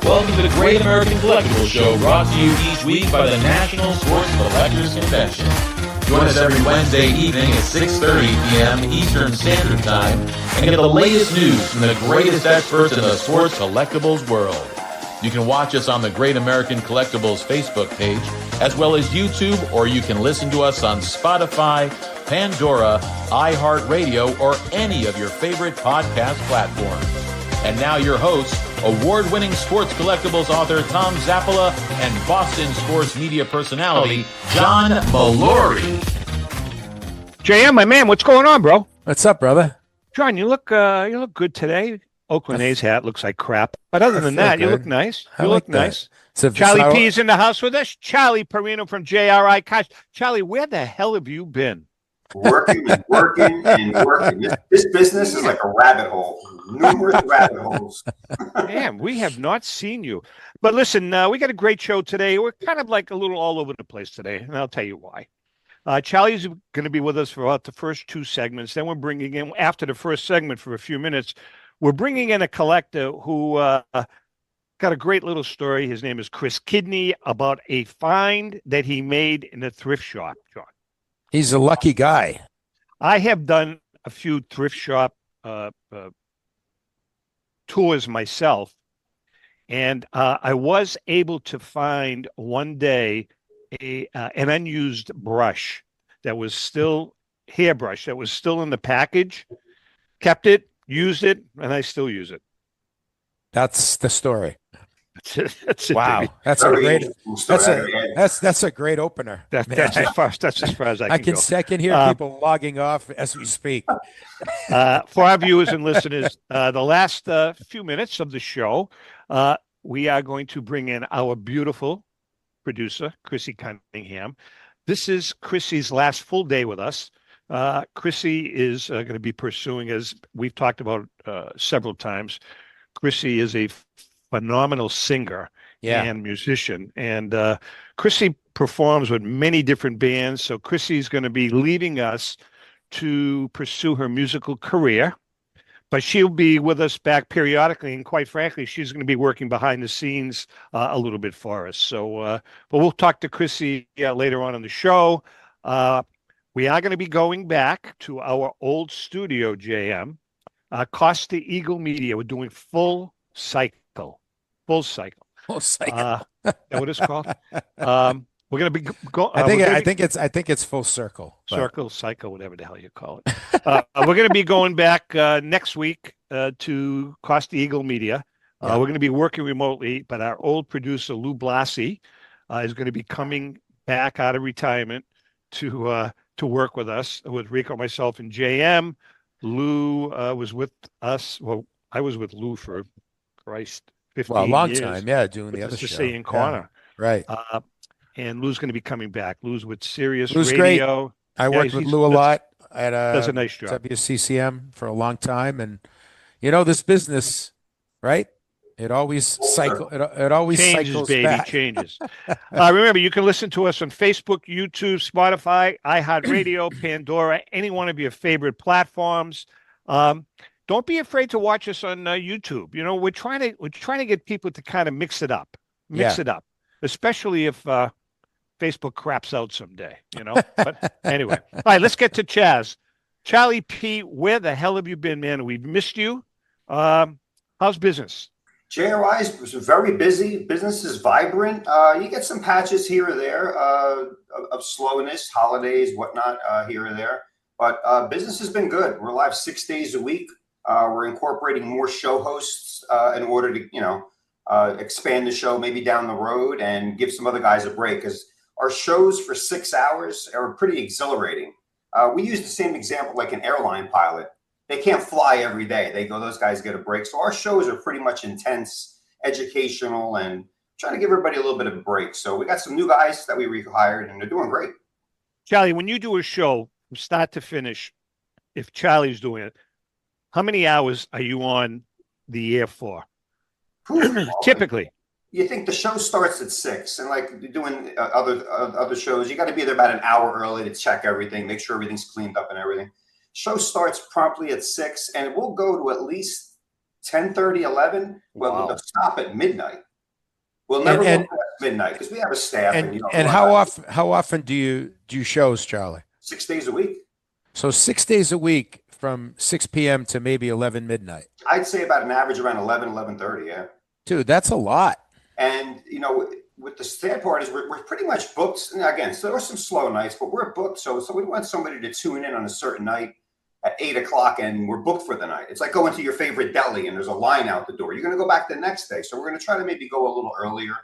Welcome to the Great American Collectibles Show, brought to you each week by the National Sports Collectors Convention. Join us every Wednesday evening at 6:30 p.m. Eastern Standard Time and get the latest news from the greatest experts in the sports collectibles world. You can watch us on the Great American Collectibles Facebook page, as well as YouTube, or you can listen to us on Spotify, Pandora, iHeartRadio, or any of your favorite podcast platforms. And now your hosts, award-winning sports collectibles author Tom Zappola and Boston sports media personality John Mallory. JM, my man, what's going on, bro? What's up, brother? John, you look good today. Oakland A's hat looks like crap, but other than that, you look nice. You look nice. Charlie P's in the house with us. Charlie Parrino from JRI Cars. Charlie, where the hell have you been? Working and working and working. This business is like a rabbit hole. Numerous rabbit holes. Man, we have not seen you. But listen, we got a great show today. We're kind of like a little all over the place today, and I'll tell you why. Charlie's going to be with us for about the first two segments. Then we're bringing in, after the first segment for a few minutes, we're bringing in a collector who got a great little story. His name is Chris Kidney, about a find that he made in a thrift shop, John. He's a lucky guy. I have done a few thrift shop tours myself, and I was able to find one day an unused brush that was still hairbrush that was still in the package. Kept it, used it, and I still use it. That's the story. That's it. Wow, Baby. that's a great opener. That's as far as I can go. I can hear people logging off as we speak. For our viewers and listeners, the last few minutes of the show, we are going to bring in our beautiful producer, Chrissy Cunningham. This is Chrissy's last full day with us. Chrissy is going to be pursuing, as we've talked about several times, Chrissy is a phenomenal singer and musician. And Chrissy performs with many different bands. So Chrissy's going to be leaving us to pursue her musical career. But she'll be with us back periodically. And quite frankly, she's going to be working behind the scenes a little bit for us. So, but we'll talk to Chrissy later on in the show. We are going to be going back to our old studio, JM. Costa Eagle Media. We're doing full cycle. Full cycle. That what it's called? We're going to be going. I think it's full circle. Circle, cycle, whatever the hell you call it. We're going to be going back next week to Costa Eagle Media. We're going to be working remotely, but our old producer Lou Blasi is going to be coming back out of retirement to work with us, with Rico, myself, and JM. Lou was with us. Well, I was with Lou for 15 a long years, time, doing the other show. Say in corner, right? And Lou's going to be coming back. Lou's with Sirius Lou's Radio. Great. I worked with Lou a lot at does a nice job. WCCM for a long time, and this business, right? It always cycles. It always changes, cycles baby. back. Changes. Remember, you can listen to us on Facebook, YouTube, Spotify, iHeartRadio, Pandora, any one of your favorite platforms. Don't be afraid to watch us on YouTube. We're trying to get people to kind of mix it up, especially if Facebook craps out someday. But anyway, all right, let's get to Chaz. Charlie P, where the hell have you been, man? We've missed you. How's business? JRI is very busy. Business is vibrant. You get some patches here or there of slowness, holidays, whatnot, here or there. But business has been good. We're live 6 days a week. We're incorporating more show hosts in order to, expand the show maybe down the road and give some other guys a break, because our shows for 6 hours are pretty exhilarating. We use the same example like an airline pilot. They can't fly every day. Those guys get a break. So our shows are pretty much intense, educational, and trying to give everybody a little bit of a break. So we got some new guys that we rehired, and they're doing great. Charlie, when you do a show from start to finish, if Charlie's doing it, how many hours are you on the air for? Typically. You think the show starts at 6, and like you're doing other shows, you got to be there about an hour early to check everything, make sure everything's cleaned up and everything. Show starts promptly at 6, and it will go to at least 10:30, 11. Well, Wow. we'll stop at midnight. We'll never And go past midnight because we have a staff, and you know, and how often do you do shows, Charlie? 6 days a week. So 6 days a week from 6 p.m. to maybe 11 midnight. I'd say about an average around 11:30. Yeah. Dude, that's a lot. And you know, with the sad part is we're pretty much booked. And again, so there were some slow nights, but we're booked. So we want somebody to tune in on a certain night at 8 o'clock, and we're booked for the night. It's like going to your favorite deli and there's a line out the door. You're going to go back the next day. So we're going to try to maybe go a little earlier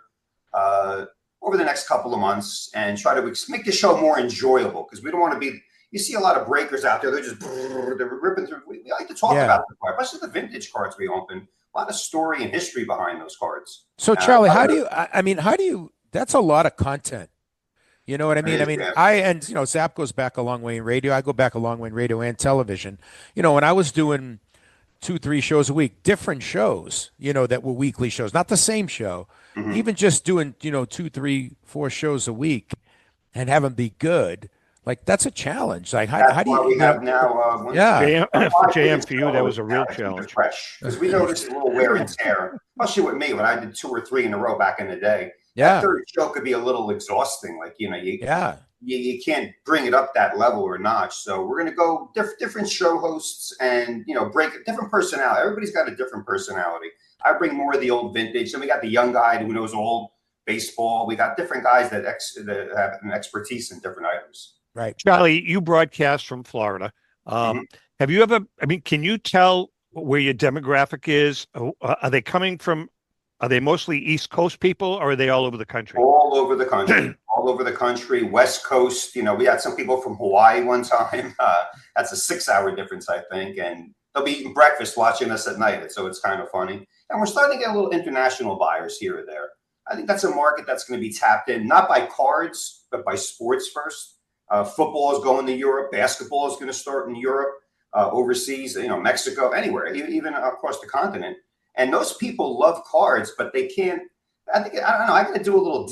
over the next couple of months and try to make the show more enjoyable, because we don't want to be. You see a lot of breakers out there. They're ripping through. We like to talk about the card, especially the vintage cards we open. A lot of story and history behind those cards. So Charlie, how do you, that's a lot of content. You know what I mean? Zap goes back a long way in radio. I go back a long way in radio and television. You know, when I was doing 2-3 shows a week, different shows, you know, that were weekly shows, not the same show, even just doing, 2, 3, 4 shows a week and have them be good. Like, that's a challenge. Like, how do you? We have now. For JM, for you, that was a real challenge. Fresh, because we noticed a little wear and tear, especially with me when I did 2 or 3 in a row back in the day. Yeah, that third show could be a little exhausting. Like, you know, you can't bring it up that level or notch. So we're gonna go different show hosts and break a different personality. Everybody's got a different personality. I bring more of the old vintage. Then we got the young guy who knows old baseball. We got different guys that have an expertise in different items. Right. Charlie, you broadcast from Florida. Have you ever, can you tell where your demographic is? Are they mostly East Coast people, or are they all over the country? All over the country. All over the country. West Coast. We had some people from Hawaii one time. That's a 6-hour difference, I think. And they'll be eating breakfast watching us at night. So it's kind of funny. And we're starting to get a little international buyers here or there. I think that's a market that's going to be tapped in, not by cards, but by sports first. Football is going to Europe. Basketball is going to start in Europe, overseas, Mexico, anywhere, even across the continent. And those people love cards, but they can't. I don't know. I got to do a little.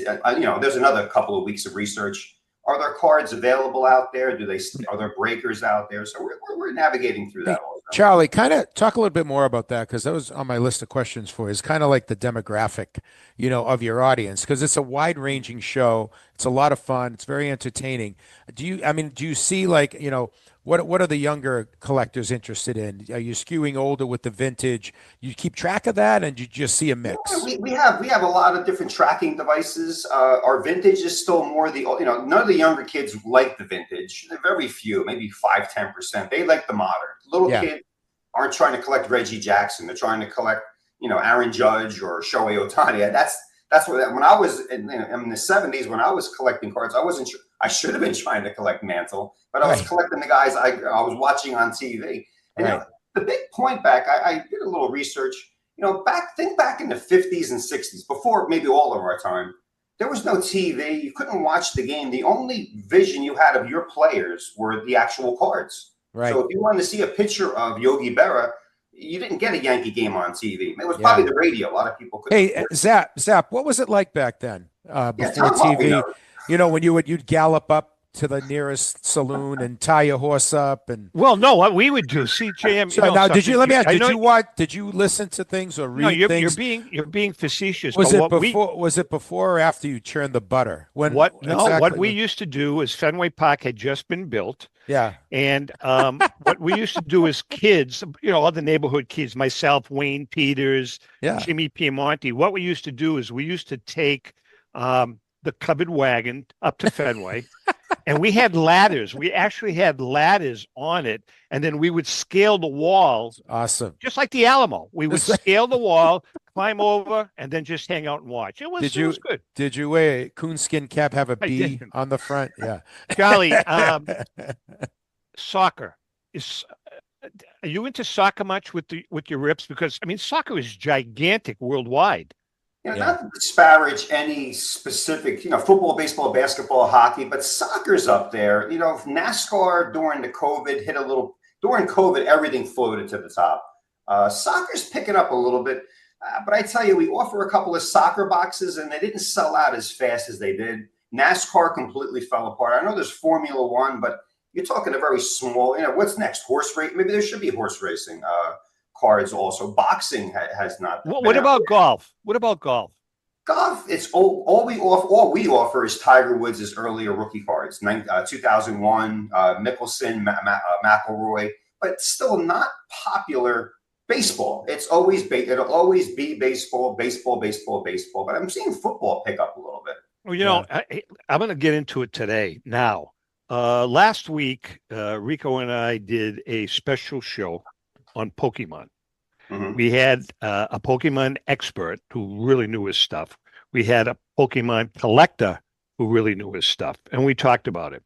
There's another couple of weeks of research. Are there cards available out there? Are there breakers out there? So we're navigating through that. Also. Charlie, kind of talk a little bit more about that, because that was on my list of questions for you. It's kind of like the demographic, of your audience, because it's a wide-ranging show. It's a lot of fun. It's very entertaining. Do you see, like, what are the younger collectors interested in? Are you skewing older with the vintage? You keep track of that, and you just see a mix? Yeah, we have a lot of different tracking devices. Our vintage is still more none of the younger kids like the vintage. They're very few, maybe 5-10%. They like the modern. Little kids aren't trying to collect Reggie Jackson. They're trying to collect, Aaron Judge or Shohei Ohtani. That's what, when I was in the 70s, when I was collecting cards, I should have been trying to collect Mantle, but I was collecting the guys I was watching on TV. And the big point back, I did a little research. Think back in the 50s and 60s, before maybe all of our time. There was no TV. You couldn't watch the game. The only vision you had of your players were the actual cards. Right. So if you wanted to see a picture of Yogi Berra, you didn't get a Yankee game on TV. It was probably the radio. A lot of people couldn't. Hey, Zap, what was it like back then before TV? When you'd gallop up to the nearest saloon and tie your horse up and. Well, no, what we would do, CJM. So now, let me ask, did you listen to things or read things? You're being facetious. Was it before or after you churned the butter? What we used to do is Fenway Park had just been built. Yeah. And what we used to do as kids, all the neighborhood kids, myself, Wayne Peters, Jimmy Piemonte, what we used to do is we used to take the covered wagon up to Fenway. And we had ladders. We actually had ladders on it. And then we would scale the walls. Awesome. Just like the Alamo. We would scale the wall, climb over, and then just hang out and watch. It was good. Did you wear a coonskin cap, have a bee on the front? Yeah. Charlie, soccer. Are you into soccer much with your rips? Because, soccer is gigantic worldwide. Not to disparage any specific, football, baseball, basketball, hockey, but soccer's up there. NASCAR during COVID, everything floated to the top. Soccer's picking up a little bit, but I tell you, we offer a couple of soccer boxes and they didn't sell out as fast as they did. NASCAR completely fell apart. I know there's Formula One, but you're talking a very small, what's next? Horse race? Maybe there should be horse racing. Cards also. Boxing has not. What about golf? What about golf? Golf, it's all we offer is Tiger Woods' earlier rookie cards, 2001, Mickelson, McIlroy, but still not popular baseball. It'll always be baseball, baseball, baseball, baseball. But I'm seeing football pick up a little bit. Well, I'm going to get into it today. Now, last week, Rico and I did a special show on Pokemon. Mhm. We had a Pokemon expert who really knew his stuff. We had a Pokemon collector who really knew his stuff, and we talked about it.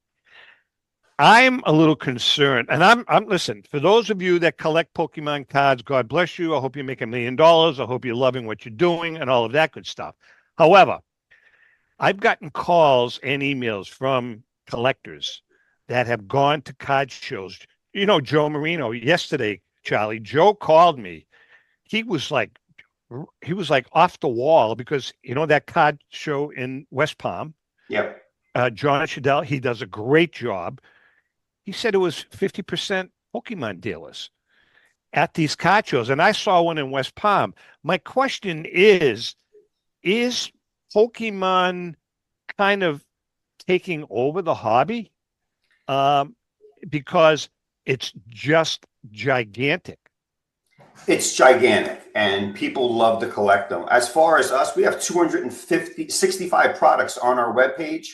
I'm a little concerned, and I'm listen, for those of you that collect Pokemon cards, God bless you. I hope you make $1 million. I hope you're loving what you're doing and all of that good stuff. However, I've gotten calls and emails from collectors that have gone to card shows. You know, Joe Marino yesterday, Charlie, Joe called me. He was like off the wall because you know that card show in West Palm. Yep. John Shadell, he does a great job. He said it was 50% Pokemon dealers at these card shows, and I saw one in West Palm. My question is Pokemon kind of taking over the hobby? Because it's just gigantic. It's gigantic, and people love to collect them. As far as us, we have 65 products on our webpage.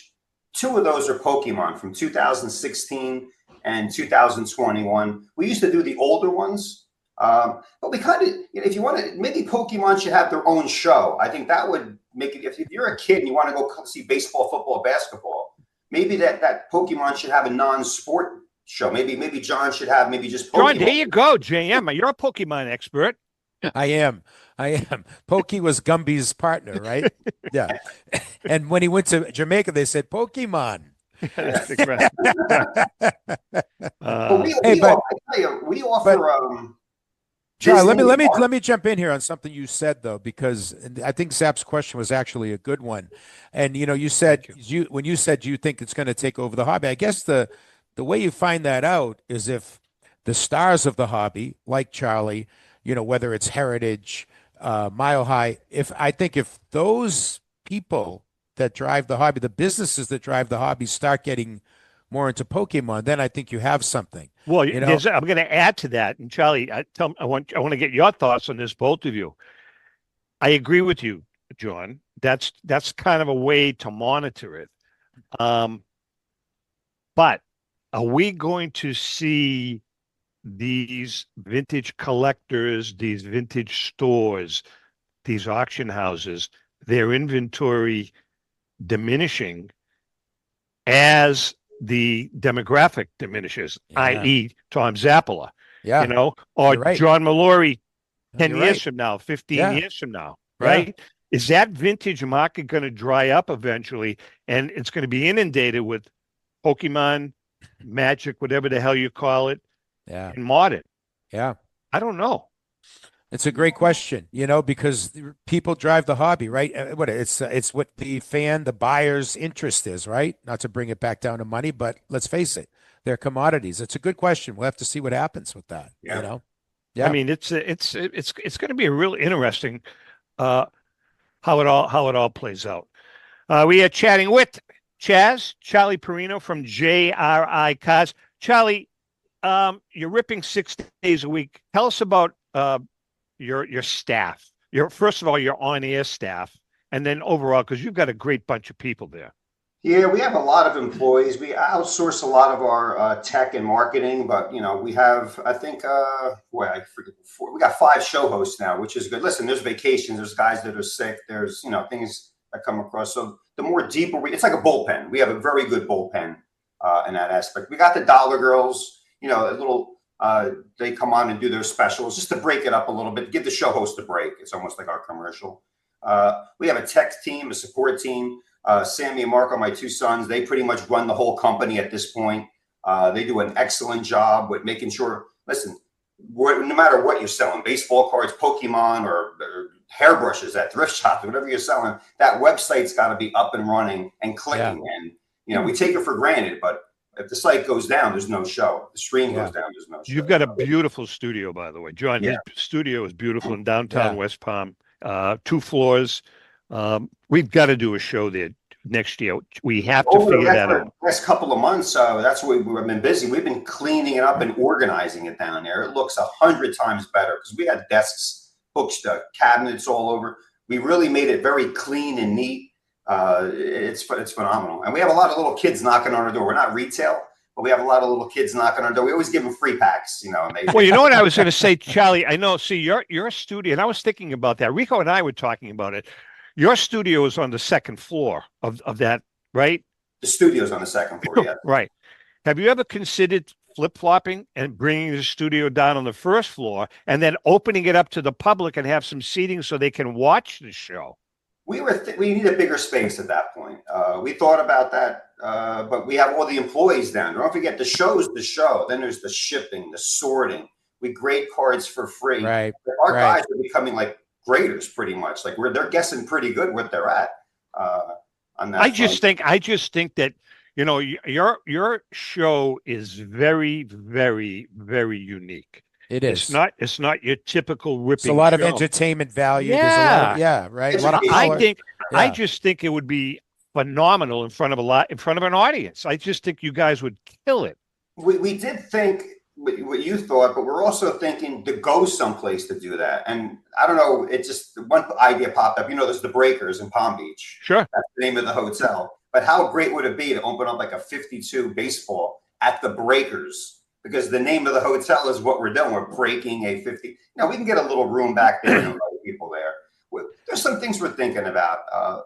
2 of those are Pokemon from 2016 and 2021. We used to do the older ones, but we kind of, if you want to, maybe Pokemon should have their own show. I think that would make it, if you're a kid and you want to go see baseball, football, basketball, maybe that Pokemon should have a non-sport show. Maybe John should have maybe just Pokemon. John, there you go, JM. You're a Pokemon expert. I am. Pokey was Gumby's partner, right? Yeah. And when he went to Jamaica, they said Pokemon. We offer. Charlie, let me jump in here on something you said though, because I think Zap's question was actually a good one. And you said when you said you think it's going to take over the hobby, I guess the way you find that out is if the stars of the hobby, like Charlie, whether it's Heritage, Mile High, if those people that drive the hobby, the businesses that drive the hobby start getting more into Pokemon, then I think you have something. Well, I'm going to add to that. And Charlie, I want to get your thoughts on this, both of you. I agree with you, John. That's kind of a way to monitor it. But are we going to see these vintage collectors, these vintage stores, these auction houses, their inventory diminishing as the demographic diminishes, i.e. Tom Zappala, or right. John Mallory 10 years from now, 15 years from now, right? Yeah. Is that vintage market going to dry up eventually, and it's going to be inundated with Pokemon, Magic, whatever the hell you call it, and modern? Yeah. I don't know. It's a great question, because people drive the hobby, right? It's what the buyer's interest is, right? Not to bring it back down to money, but let's face it, they're commodities. It's a good question. We'll have to see what happens with that. Yeah. I mean, it's going to be a real interesting how it all plays out. We are chatting with Charlie Parrino from JRI Cars. Charlie, you're ripping 6 days a week. Tell us about your staff. First of all, your on-air staff, and then overall, because you've got a great bunch of people there. Yeah, we have a lot of employees. We outsource a lot of our tech and marketing, but we have, I think, I forget, we got 5 show hosts now, which is good. Listen, there's vacations, there's guys that are sick, there's things that come across. So the more deeper it's like a bullpen. We have a very good bullpen in that aspect. We got the Dollar Girls, a little. They come on and do their specials just to break it up a little bit, give the show host a break. It's almost like our commercial. We have a tech team, a support team. Sammy and Marco, my 2 sons, they pretty much run the whole company at this point. They do an excellent job with making sure, listen, no matter what you're selling, baseball cards, Pokemon, or hairbrushes at thrift shops, whatever you're selling, that website's got to be up and running and clicking. Yeah. And we take it for granted, but if the site goes down, there's no show. The stream goes down, there's no show. You've got a beautiful studio, by the way. John, his studio is beautiful in downtown West Palm. 2 floors. We've got to do a show there next year. We have to Over the figure that out. last couple of months, that's what we've been busy. We've been cleaning it up and organizing it down there. It looks 100 times better because we had desks, books, cabinets all over. We really made it very clean and neat. It's phenomenal. And we have a lot of little kids knocking on our door. We're not retail, but we have a lot of little kids knocking on our door. We always give them free packs, you know. And well, you know what I was going to say, Charlie? I know. See, your studio, and I was thinking about that. Rico and I were talking about it. Your studio is on the second floor of that, right? The studio's on the second floor, yeah. Right. Have you ever considered flip-flopping and bringing the studio down on the first floor and then opening it up to the public and have some seating so they can watch the show? We need a bigger space at that point. We thought about that, but we have all the employees down. Don't forget, the show's the show. Then there's the shipping, the sorting. We grade cards for free. Right. Our guys are becoming like graders pretty much. Like they're guessing pretty good what they're at. On that I just think that, you know, your show is very, very, very unique. It is. It's not your typical ripping. It's a lot of show. entertainment value. Yeah. There's a lot of, yeah, right. A lot of color. I just think it would be phenomenal in front of an audience. I just think you guys would kill it. We did think what you thought, but we're also thinking to go someplace to do that. And I don't know, it just one idea popped up. You know, there's the Breakers in Palm Beach. Sure. That's the name of the hotel. But how great would it be to open up like a 52 baseball at the Breakers? Because the name of the hotel is what we're doing. We're breaking a 50. Now we can get a little room back there and invite people there. There's some things we're thinking about.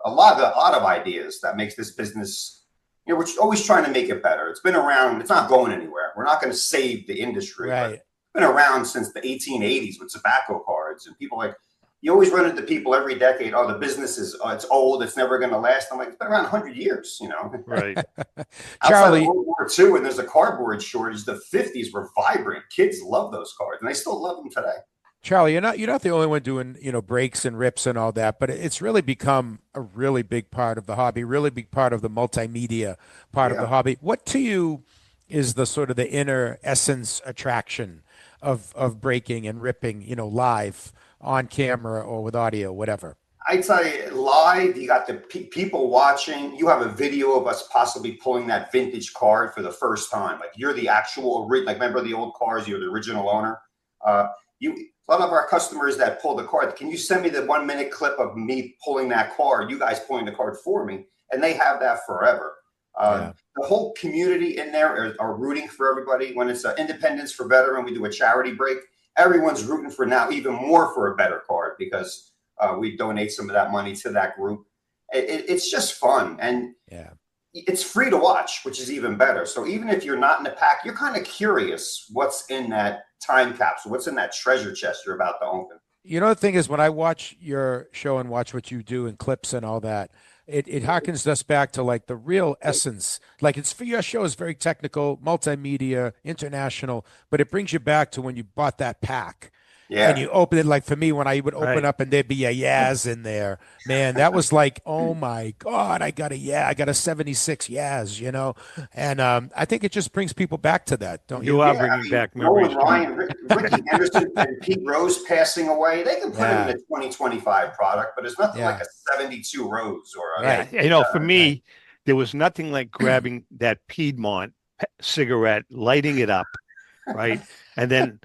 A lot of ideas that makes this business. You know, we're always trying to make it better. It's been around. It's not going anywhere. We're not going to save the industry. Right. But it's been around since the 1880s with tobacco cards, and people like. You always run into people every decade. Oh, the business is it's old. It's never going to last. I'm like, it's been around 100 years, you know. Right. Charlie, Outside of World War II, and there's a cardboard shortage. The 50s were vibrant. Kids love those cards, and they still love them today. Charlie, you're not the only one doing, you know, breaks and rips and all that, but it's really become a really big part of the hobby, really big part of the multimedia part of the hobby. What to you is the sort of the inner essence attraction of breaking and ripping, you know, live on camera or with audio, whatever? I tell you, live, you got the people watching. You have a video of us possibly pulling that vintage card for the first time. Like you're the actual, like remember the old cars? You're the original owner. A lot of our customers that pull the card, can you send me the 1 minute clip of me pulling that card? You guys pulling the card for me, and they have that forever. The whole community in there are rooting for everybody. When it's Independence for Veteran, we do a charity break. Everyone's rooting for now even more for a better card because we donate some of that money to that group. It's just fun, and it's free to watch, which is even better. So even if you're not in the pack, you're kind of curious what's in that time capsule, what's in that treasure chest you're about to open. You know, the thing is, when I watch your show and watch what you do in clips and all that, it harkens us back to like the real essence. Like it's for your show is very technical, multimedia, international, but it brings you back to when you bought that pack. Yeah. And you open it, like for me, when I would open up and there'd be a Yaz in there, man, that was like, oh my God, I got a 76 Yaz, you know? And I think it just brings people back to that, don't you? You are bringing back memories. Ryan, Ricky Anderson and Pete Rose passing away, they can put it in a 2025 product, but it's nothing like a 72 Rose or a, you know, for me, there was nothing like grabbing that Piedmont cigarette, lighting it up, right? And then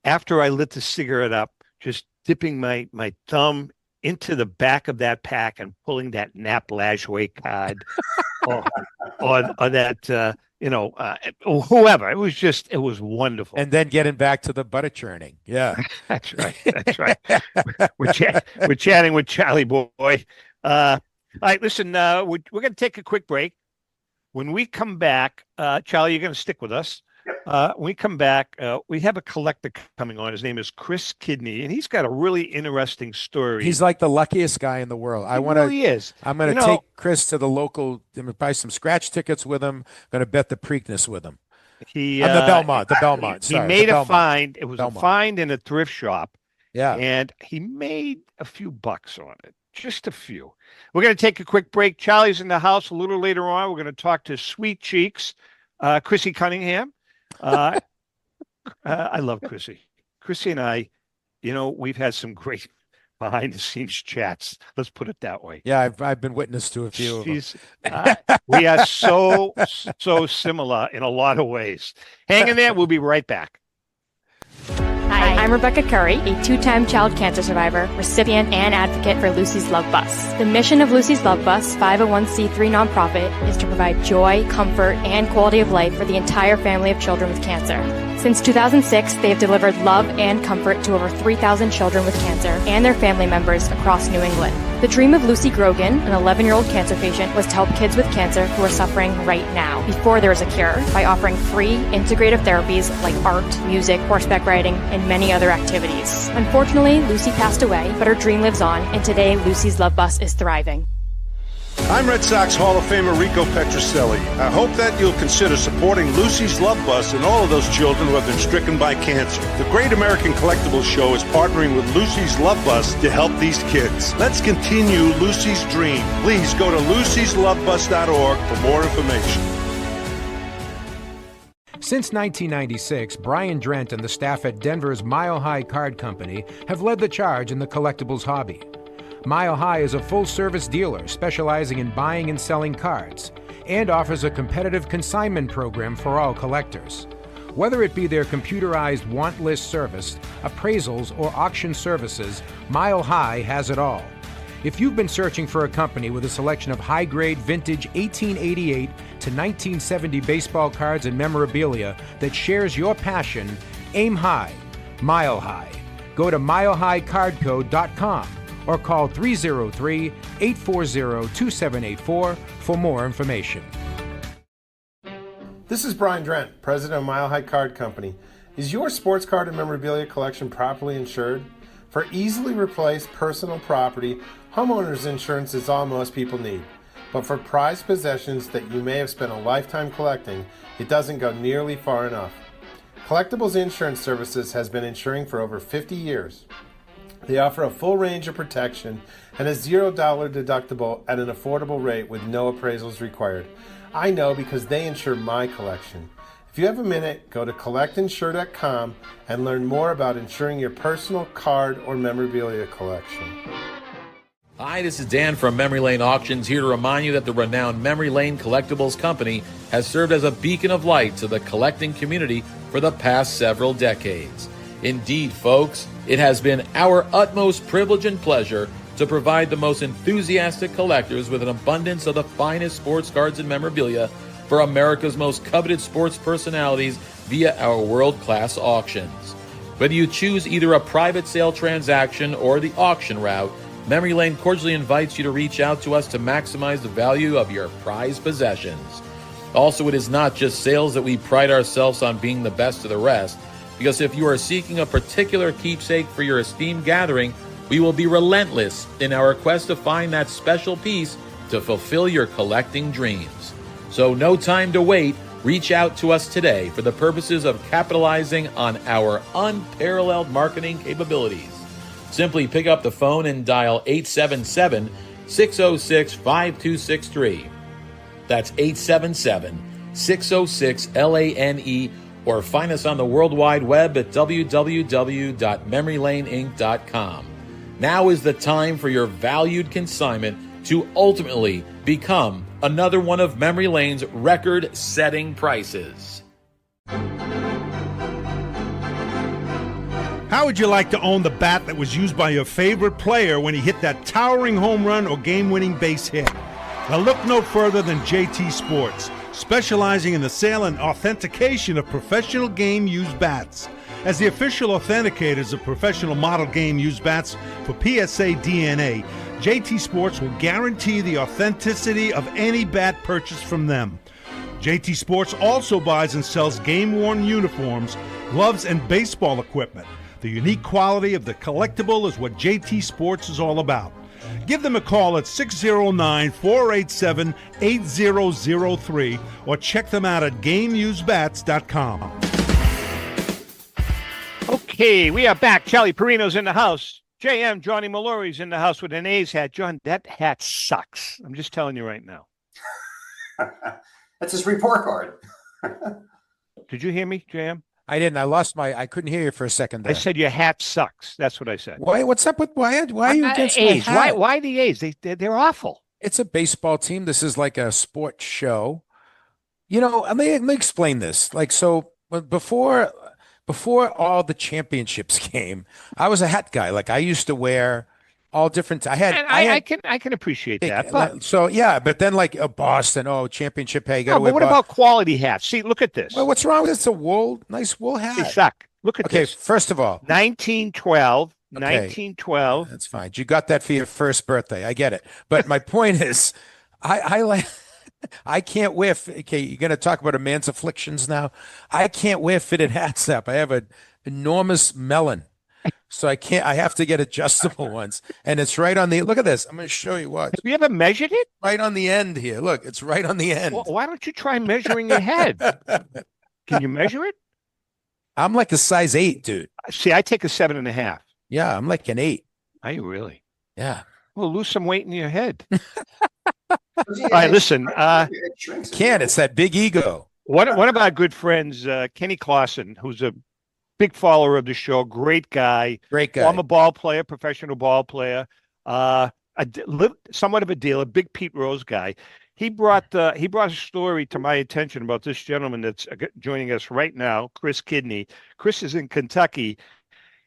after I lit the cigarette up, just dipping my thumb into the back of that pack and pulling that Nap Lajway card or that, whoever. It was wonderful. And then getting back to the butter churning. Yeah. That's right. That's right. We're chatting with Charlie Boy. All right, listen, we're going to take a quick break. When we come back, Charlie, you're going to stick with us. When we come back, we have a collector coming on. His name is Chris Kidney, and he's got a really interesting story. He's like the luckiest guy in the world. He really is. I'm going to take Chris to the local, buy some scratch tickets with him. Going to bet the Preakness with him. The Belmont. He made a find. It was a find in a thrift shop. Yeah. And he made a few bucks on it. Just a few. We're going to take a quick break. Charlie's in the house a little later on. We're going to talk to Sweet Cheeks, Chrissy Cunningham. I love Chrissy. Chrissy and I, we've had some great behind the scenes chats. Let's put it that way. Yeah, I've been witness to a few of them. We are so similar in a lot of ways. Hang in there. We'll be right back. Hi, I'm Rebecca Curry, a two-time child cancer survivor, recipient, and advocate for Lucy's Love Bus. The mission of Lucy's Love Bus, 501c3 nonprofit, is to provide joy, comfort, and quality of life for the entire family of children with cancer. Since 2006, they have delivered love and comfort to over 3,000 children with cancer and their family members across New England. The dream of Lucy Grogan, an 11-year-old cancer patient, was to help kids with cancer who are suffering right now, before there is a cure, by offering free, integrative therapies like art, music, horseback riding, and many other activities. Unfortunately, Lucy passed away, but her dream lives on, and today Lucy's Love Bus is thriving. I'm Red Sox Hall of Famer Rico Petrocelli. I hope that you'll consider supporting Lucy's Love Bus and all of those children who have been stricken by cancer. The Great American Collectibles Show is partnering with Lucy's Love Bus to help these kids. Let's continue Lucy's dream. Please go to lucyslovebus.org for more information. Since 1996, Brian Drent and the staff at Denver's Mile High Card Company have led the charge in the collectibles hobby. Mile High is a full-service dealer specializing in buying and selling cards and offers a competitive consignment program for all collectors. Whether it be their computerized want list service, appraisals, or auction services, Mile High has it all. If you've been searching for a company with a selection of high-grade vintage 1888 to 1970 baseball cards and memorabilia that shares your passion, aim high, Mile High. Go to milehighcardco.com or call 303-840-2784 for more information. This is Brian Drent, president of Mile High Card Company. Is your sports card and memorabilia collection properly insured? For easily replaced personal property, homeowners insurance is all most people need. But for prized possessions that you may have spent a lifetime collecting, it doesn't go nearly far enough. Collectables Insurance Services has been insuring for over 50 years. They offer a full range of protection and a $0 deductible at an affordable rate with no appraisals required. I know because they insure my collection. If you have a minute, go to collectinsure.com and learn more about insuring your personal card or memorabilia collection. Hi, this is Dan from Memory Lane Auctions, here to remind you that the renowned Memory Lane Collectibles Company has served as a beacon of light to the collecting community for the past several decades. Indeed, folks, it has been our utmost privilege and pleasure to provide the most enthusiastic collectors with an abundance of the finest sports cards and memorabilia for America's most coveted sports personalities via our world-class auctions. Whether you choose either a private sale transaction or the auction route, Memory Lane cordially invites you to reach out to us to maximize the value of your prized possessions. Also, it is not just sales that we pride ourselves on being the best of the rest, because if you are seeking a particular keepsake for your esteemed gathering, we will be relentless in our quest to find that special piece to fulfill your collecting dreams. So no time to wait. Reach out to us today for the purposes of capitalizing on our unparalleled marketing capabilities. Simply pick up the phone and dial 877-606-5263. That's 877-606-LANE, or find us on the World Wide Web at www.memorylaneinc.com. Now is the time for your valued consignment to ultimately become another one of Memory Lane's record-setting prices. How would you like to own the bat that was used by your favorite player when he hit that towering home run or game-winning base hit? Now look no further than JT Sports, specializing in the sale and authentication of professional game-used bats. As the official authenticators of professional model game-used bats for PSA DNA, JT Sports will guarantee the authenticity of any bat purchased from them. JT Sports also buys and sells game-worn uniforms, gloves, and baseball equipment. The unique quality of the collectible is what JT Sports is all about. Give them a call at 609-487-8003 or check them out at GameUseBats.com. Okay, we are back. Charlie Parrino's in the house. JM, Johnny Mallory's in the house with an A's hat. John, that hat sucks. I'm just telling you right now. That's his report card. Did you hear me, JM? I didn't. I couldn't hear you for a second I there. said your hat sucks. That's what I said. Why? What's up with why are you against my A's? hat? Why the A's? They're awful. It's a baseball team. This is like a sports show. Let me explain this. Like, so before all the championships came, I was a hat guy. Like, I used to wear all different. And I can appreciate that. But So yeah, but then like Boston, championship hat, you got to no, wear. but what about quality hats? See, look at this. Well, what's wrong with it? It's a nice wool They hat. suck. Look at Okay, this. first of all, 1912. Okay. 1912. that's fine. You got that for your first birthday. I get it. But my point is, I like. I can't wear. Okay, you're going to talk about a man's afflictions now. I can't wear fitted hats up. I have an enormous melon, so I can't. I have to get adjustable ones, and it's right on the. Look at this. I'm going to show you what. Have you ever measured it? Right on the end here. Look, it's right on the end. Well, why don't you try measuring your head? Can you measure it? I'm like a size 8, dude. See, I take a 7.5. Yeah, I'm like an 8. Are you really? Yeah. Well, lose some weight in your head. All right, listen. It's that big ego. One of our good friends, Kenny Clausen, who's a big follower of the show, great guy, former ball player, professional ball player, somewhat of a dealer, big Pete Rose guy. He brought a story to my attention about this gentleman that's joining us right now, Chris Kidney. Chris is in Kentucky,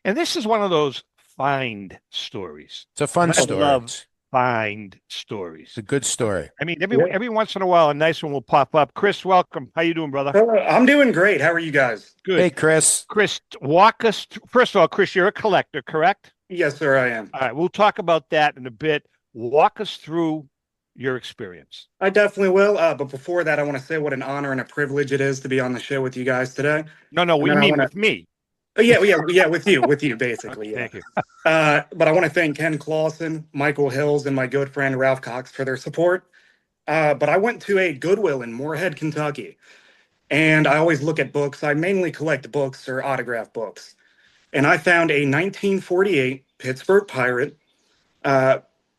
and this is one of those find stories. It's a fun story. I love find stories. It's a good story. I mean, every once in a while, a nice one will pop up. Chris, welcome. How you doing, brother? I'm doing great. How are you guys? Good. Hey, Chris. Chris, walk us through. First of all, Chris, you're a collector, correct? Yes, sir, I am. All right, we'll talk about that in a bit. Walk us through your experience. I definitely will. But before that, I want to say what an honor and a privilege it is to be on the show with you guys today. No, we mean with me. Oh, yeah, with you, basically. Yeah. Thank you. But I want to thank Ken Clausen, Michael Hills, and my good friend Ralph Cox for their support. But I went to a Goodwill in Moorhead, Kentucky, and I always look at books. I mainly collect books or autograph books. And I found a 1948 Pittsburgh Pirate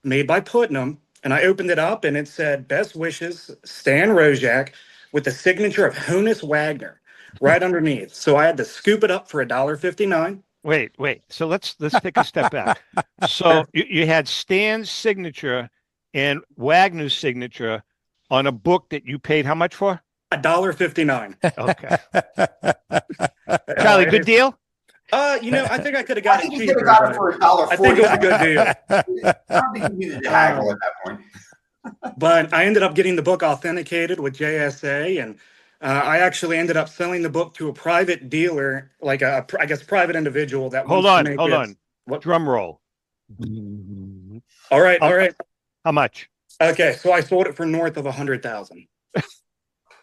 made by Putnam, and I opened it up, and it said, "Best wishes, Stan Rojak," with the signature of Honus Wagner right underneath. So I had to scoop it up for $1.59. Wait. So let's take a step back. So you had Stan's signature and Wagner's signature on a book that you paid how much for? $1.59. Okay. Charlie, good deal? I think I could have got it You cheaper. could have got it for $1.40. I think it was a good deal. I don't think you needed to haggle at that point. But I ended up getting the book authenticated with JSA, and I actually ended up selling the book to a private dealer, like I guess private individual that. Hold on. What? Drum roll. All right. How much? Okay, so I sold it for north of 100,000.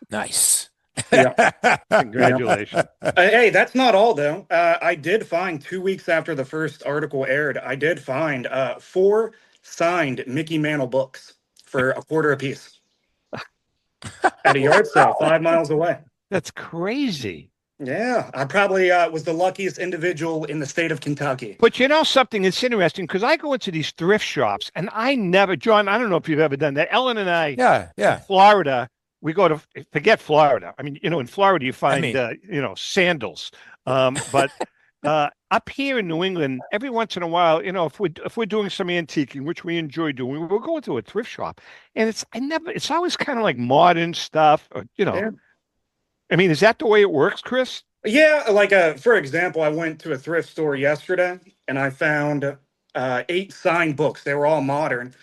Nice. Yeah. Congratulations. Hey, that's not all though. I did find 2 weeks after the first article aired, I did find 4 signed Mickey Mantle books for $0.25 apiece at a yard sale 5 miles away. That's crazy. Yeah, I probably was the luckiest individual in the state of Kentucky. But you know something that's interesting, because I go into these thrift shops and I never, John, I don't know if you've ever done that. Ellen and I, Yeah. Florida, we go to, forget Florida. I mean, in Florida, you find, sandals. But up here in New England, every once in a while, if we're doing some antiquing, which we enjoy doing, we'll go into a thrift shop, and it's always kind of like modern stuff, or, Yeah. I mean, is that the way it works, Chris? Yeah, like for example, I went to a thrift store yesterday and I found 8 signed books. They were all modern,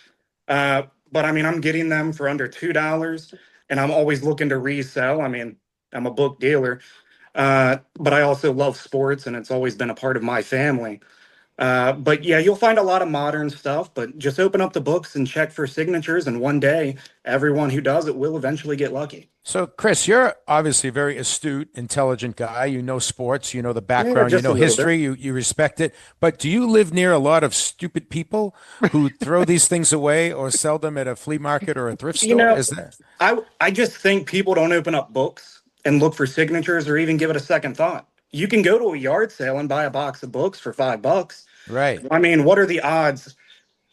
but I mean, I'm getting them for under $2, and I'm always looking to resell. I mean, I'm a book dealer, but I also love sports, and it's always been a part of my family. But yeah, you'll find a lot of modern stuff, but just open up the books and check for signatures, and one day, everyone who does it will eventually get lucky. So, Chris, you're obviously a very astute, intelligent guy. You know sports, you know the background, just you know a little history, you respect it. But do you live near a lot of stupid people who throw these things away or sell them at a flea market or a thrift store? Is that? I just think people don't open up books and look for signatures or even give it a second thought. You can go to a yard sale and buy a box of books for $5. Right. I mean, what are the odds?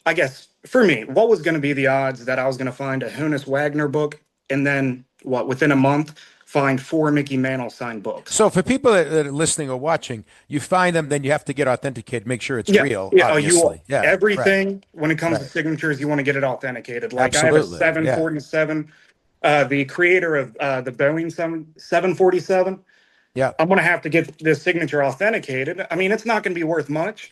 I guess for me, what was going to be the odds that I was going to find a Honus Wagner book and then within a month find 4 Mickey Mantle signed books. So for people that are listening or watching, you find them, then you have to get authenticated, make sure it's real, Yeah, obviously. Yeah, everything when it comes to Right. signatures, you want to get it authenticated. Like I have a Absolutely. Yeah. 747, the creator of the Boeing 747. Yeah. I'm going to have to get this signature authenticated. I mean, it's not going to be worth much,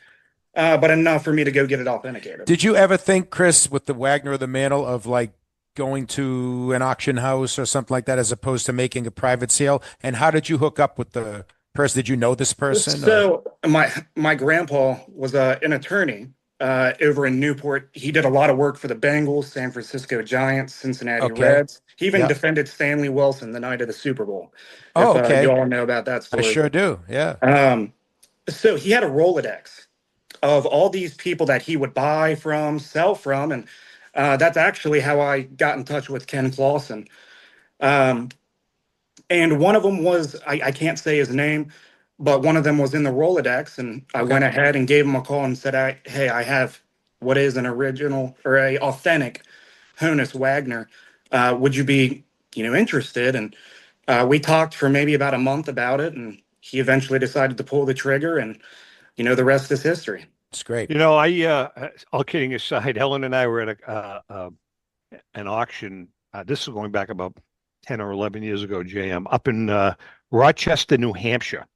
but enough for me to go get it authenticated. Did you ever think, Chris, with the Wagner of the Mantle, of like going to an auction house or something like that, as opposed to making a private sale? And how did you hook up with the person? Did you know this person? So my grandpa was an attorney over in Newport. He did a lot of work for the Bengals, San Francisco Giants, Cincinnati Okay. Reds. He even Yeah. defended Stanley Wilson the night of the Super Bowl. Oh, If okay. you all know about that I story. sure do. Yeah. So he had a Rolodex of all these people that he would buy from, sell from, and that's actually how I got in touch with Ken Clausen. And one of them was, I can't say his name, but one of them was in the Rolodex, and I went ahead and gave him a call and said, hey, I have what is an original or a authentic Honus Wagner. Would you be, interested? And we talked for maybe about a month about it, and he eventually decided to pull the trigger, and, the rest is history. It's great. All kidding aside, Ellen and I were at an auction. This is going back about 10 or 11 years ago, JM, up in Rochester, New Hampshire.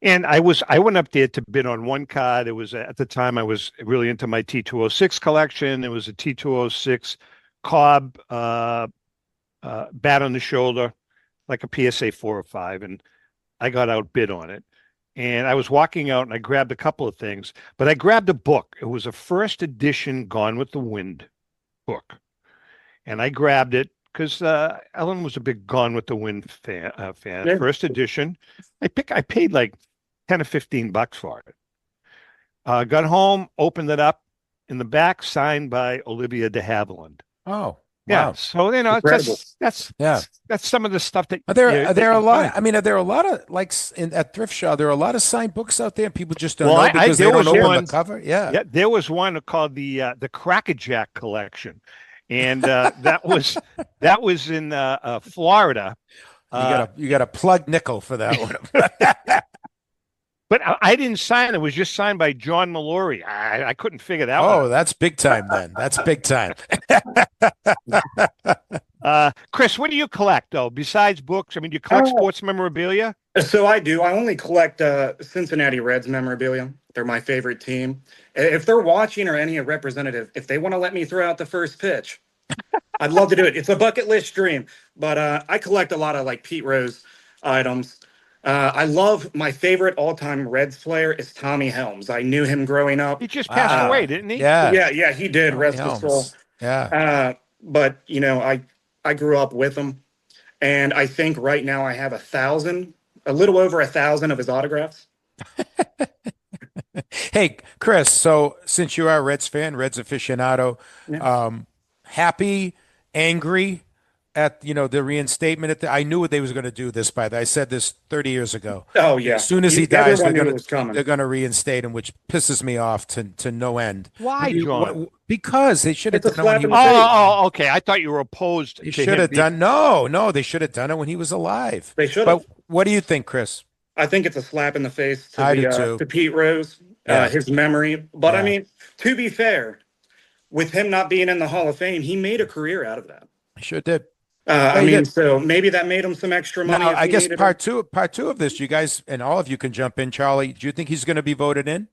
And I went up there to bid on one card. It was, at the time, I was really into my T206 collection. It was a T206 Cobb bat on the shoulder, like a PSA 4 or 5. And I got outbid on it. And I was walking out and I grabbed a couple of things, but I grabbed a book. It was a first edition Gone with the Wind book. And I grabbed it because Ellen was a big Gone with the Wind fan. Yeah. First edition. I paid like $10 or $15 for it. Got home, opened it up. In the back, signed by Olivia de Havilland. Oh, Yeah, wow. so Incredible. that's Yeah. that's some of the stuff that Are there you a can lot? find. I mean, are there a lot of at thrift shop? There are a lot of signed books out there, and people just don't Well, know I- because there they don't was open one- the cover. Yeah. Yeah, there was one called the Crackerjack collection, and that was in Florida. You got a plug nickel for that one. But I didn't sign it. It was just signed by John Mallory. I couldn't figure that one Oh, out. that's big time then. That's big time. Chris, what do you collect though? Besides books, I mean, do you collect sports memorabilia? So I do. I only collect Cincinnati Reds memorabilia. They're my favorite team. If they're watching or any representative, if they want to let me throw out the first pitch, I'd love to do it. It's a bucket list dream. But I collect a lot of like Pete Rose items. I love my favorite all-time Reds player is Tommy Helms. I knew him growing up. He just passed away, didn't he? Yeah. Yeah, he did. Tommy Rest his Helms. soul. Yeah. But I grew up with him, and I think right now I have a little over 1,000 of his autographs. Hey, Chris, so since you are a Reds fan, Reds aficionado, happy, angry at the reinstatement I knew they was going to do this I said this 30 years ago. Oh yeah. As soon as he dies, Everyone knew it was coming. they're going to reinstate him, which pisses me off to no end. Why, John? Because they should have It's a done it when he slap in was the face. Oh, okay. I thought you were opposed. They to should him have being- done no, they should have done it when he was alive. They should But have. what do you think, Chris? I think it's a slap in the face I do too. to Pete Rose, Yeah. his memory. But I Yeah. mean, to be fair, with him not being in the Hall of Fame, he made a career out of that. I sure did. I he mean, did. so maybe that made him some extra money. Now, if I he guess needed part two of this, you guys and all of you can jump in. Charlie, do you think he's going to be voted in?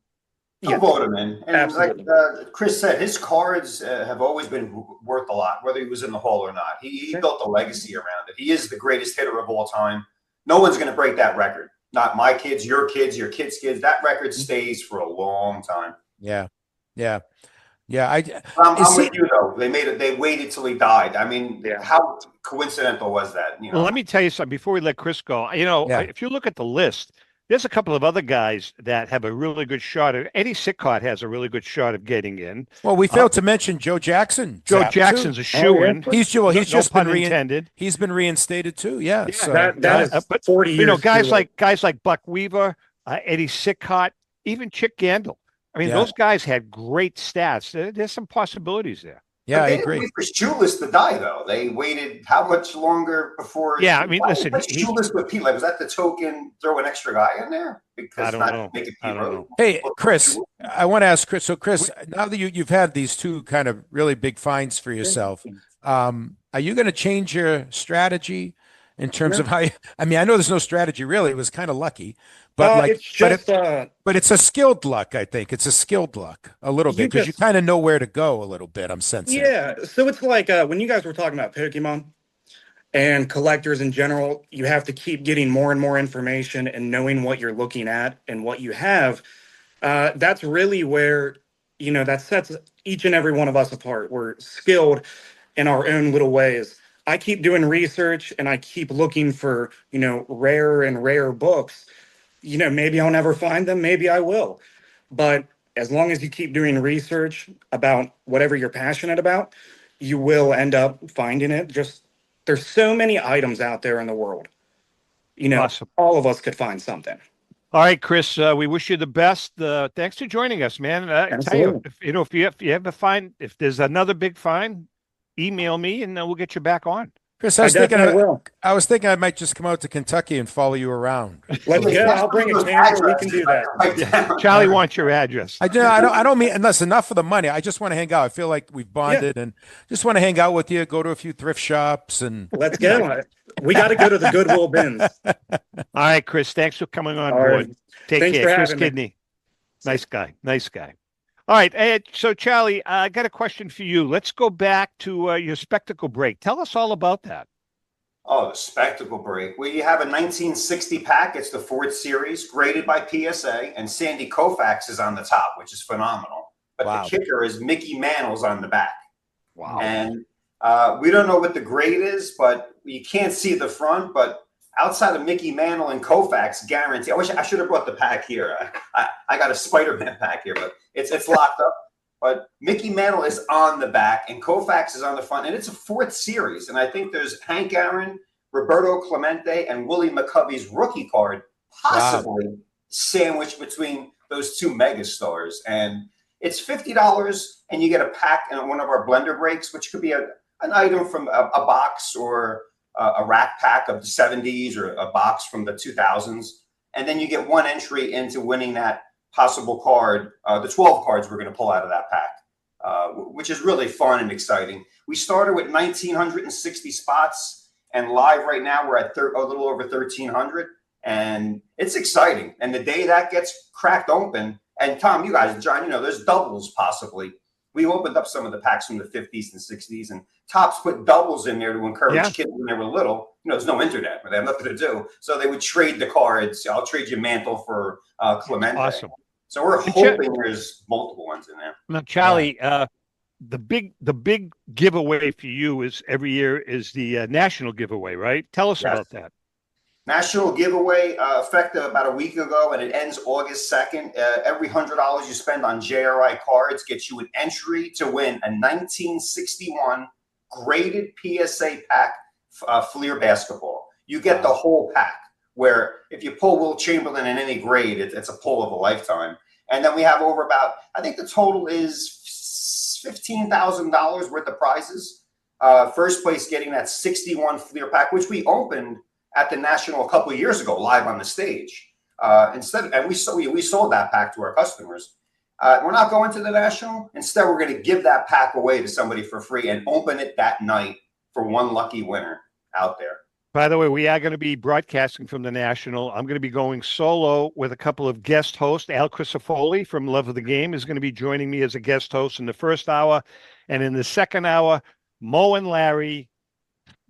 I'll vote him in. And Absolutely. like Chris said, his cards have always been worth a lot, whether he was in the Hall or not. He built a legacy around it. He is the greatest hitter of all time. No one's going to break that record. Not my kids, your kids' kids. That record stays for a long time. Yeah. I'm with you though. They waited till he died. I mean, how coincidental was that? Well, let me tell you something before we let Chris go. If you look at the list, there's a couple of other guys that have a really good shot. Eddie Sicott has a really good shot of getting in. Well, we failed to mention Joe Jackson. Joe Zap, Jackson's too. a shoe-in. He's No just pun been intended. He's been reinstated too. Yeah. So that is 40 years. guys like Buck Weaver, Eddie Sicott, even Chick Gandil. I mean, Yeah. those guys had great stats. There's some possibilities there. Yeah, But I they didn't agree. wait for Shoeless to die, though. They waited how much longer before? Yeah, I mean, listen, What's Shoeless with Pete? Like, was that the token? Throw an extra guy in there because I don't not know. make it I Pete don't Rose? know. Hey, Chris, I want to ask Chris. So, Chris, now that you've had these two kind of really big finds for yourself, are you going to change your strategy in terms of how? I mean, I know there's no strategy really. It was kind of lucky, but It's just but it's a skilled luck. I think it's a skilled luck a little bit you because you just kind of know where to go a little bit. I'm sensing. yeah. So it's like when you guys were talking about Pokemon and collectors in general, you have to keep getting more and more information and knowing what you're looking at and what you have. That's really where that sets each and every one of us apart. We're skilled in our own little ways. I keep doing research and I keep looking for rarer and rare books. Maybe I'll never find them, maybe I will. But as long as you keep doing research about whatever you're passionate about, you will end up finding it. Just there's so many items out there in the world. Awesome. All of us could find something. All right, Chris, we wish you the best. Thanks for joining us, man. I tell you, if you ever find, if there's another big find, email me and we'll get you back on. Chris, I definitely will. I was thinking I might just come out to Kentucky and follow you around. Let's go. I'll bring a camera. We can do that. Yeah. Charlie wants your address. I don't mean unless enough for the money. I just want to hang out. I feel like we've bonded and just want to hang out with you, go to a few thrift shops and let's go. We got to go to the Goodwill bins. All right, Chris, thanks for coming on All board. right. Take Thanks care. for Chris having me. Kidney. Nice guy. Nice guy. All right. So Charlie, I got a question for you. Let's go back to your spectacle break. Tell us all about that. Oh, the spectacle break. We have a 1960 pack. It's the Ford Series, graded by PSA, and Sandy Koufax is on the top, which is phenomenal. But Wow. the kicker is Mickey Mantle's on the back. Wow. And we don't know what the grade is, but you can't see the front. But outside of Mickey Mantle and Koufax, guarantee. I should have brought the pack here. I got a Spider-Man pack here, but it's locked up. But Mickey Mantle is on the back and Koufax is on the front, and it's a Ford Series. And I think there's Hank Aaron, Roberto Clemente, and Willie McCovey's rookie card, possibly sandwiched between those two megastars. And it's $50, and you get a pack in one of our blender breaks, which could be an item from a box or a rack pack of the 70s or a box from the 2000s. And then you get one entry into winning that possible card, the 12 cards we're going to pull out of that pack, which is really fun and exciting. We started with 1,960 spots, and live right now we're at a little over 1,300, and it's exciting. And the day that gets cracked open, and Tom, you guys, John, there's doubles possibly. We opened up some of the packs from the 50s and 60s, and Topps put doubles in there to encourage kids when they were little. There's no internet, but they have nothing to do. So they would trade the cards. I'll trade you Mantle for Clemente. Awesome. So we're hoping there's multiple ones in there. Now, Charlie, the big giveaway for you is every year is the national giveaway, right? Tell us about that. National giveaway effective about a week ago, and it ends August 2nd. Every $100 you spend on JRI cards gets you an entry to win a 1961 graded PSA pack Fleer basketball. You get the whole pack, where if you pull Will Chamberlain in any grade, it's a pull of a lifetime. And then we have over about, I think the total is $15,000 worth of prizes. First place getting that 61 Fleer pack, which we opened at the National a couple of years ago, live on the stage. And we sold that pack to our customers. We're not going to the National. Instead, we're going to give that pack away to somebody for free and open it that night for one lucky winner out there. By the way, we are going to be broadcasting from the National. I'm going to be going solo with a couple of guest hosts. Al Crisafoli from Love of the Game is going to be joining me as a guest host in the first hour. And in the second hour, Mo and Larry,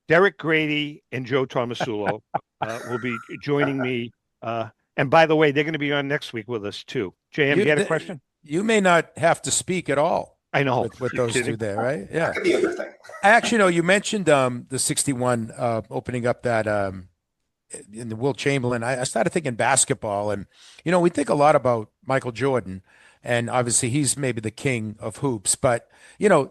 Derek Grady, and Joe Tomasulo will be joining me. And by the way, they're going to be on next week with us too. JM, you had a question? You may not have to speak at all. I know. With those two there, right? Yeah. That could be a good thing. Actually, you mentioned the 61 opening up that in the Will Chamberlain. I started thinking basketball, and we think a lot about Michael Jordan, and obviously he's maybe the king of hoops, but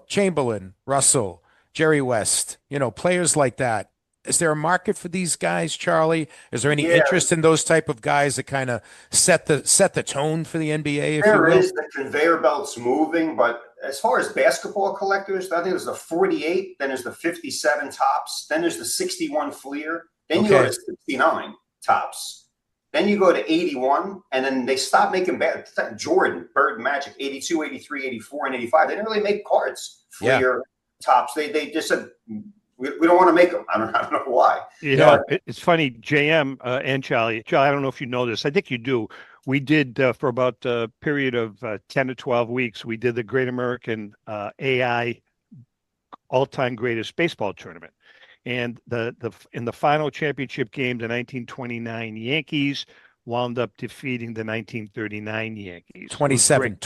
Chamberlain, Russell, Jerry West, players like that. Is there a market for these guys, Charlie? Is there any interest in those type of guys that kind of set the tone for the NBA? There is. The conveyor belt's moving, but as far as basketball collectors, I think there's the 48, then there's the 57 tops, then there's the 61 Fleer, then you go to 69 tops, then you go to 81, and then they stopped making Jordan, Bird, Magic, 82, 83, 84, and 85. They didn't really make cards, Fleer, tops. They just said, we don't want to make them. I don't know why. Yeah, it's funny, JM and Charlie. Charlie, I don't know if you know this. I think you do. We did for about a period of 10 to 12 weeks, we did the Great American AI all-time greatest baseball tournament. And in the final championship game, the 1929 Yankees wound up defeating the 1939 Yankees. 27,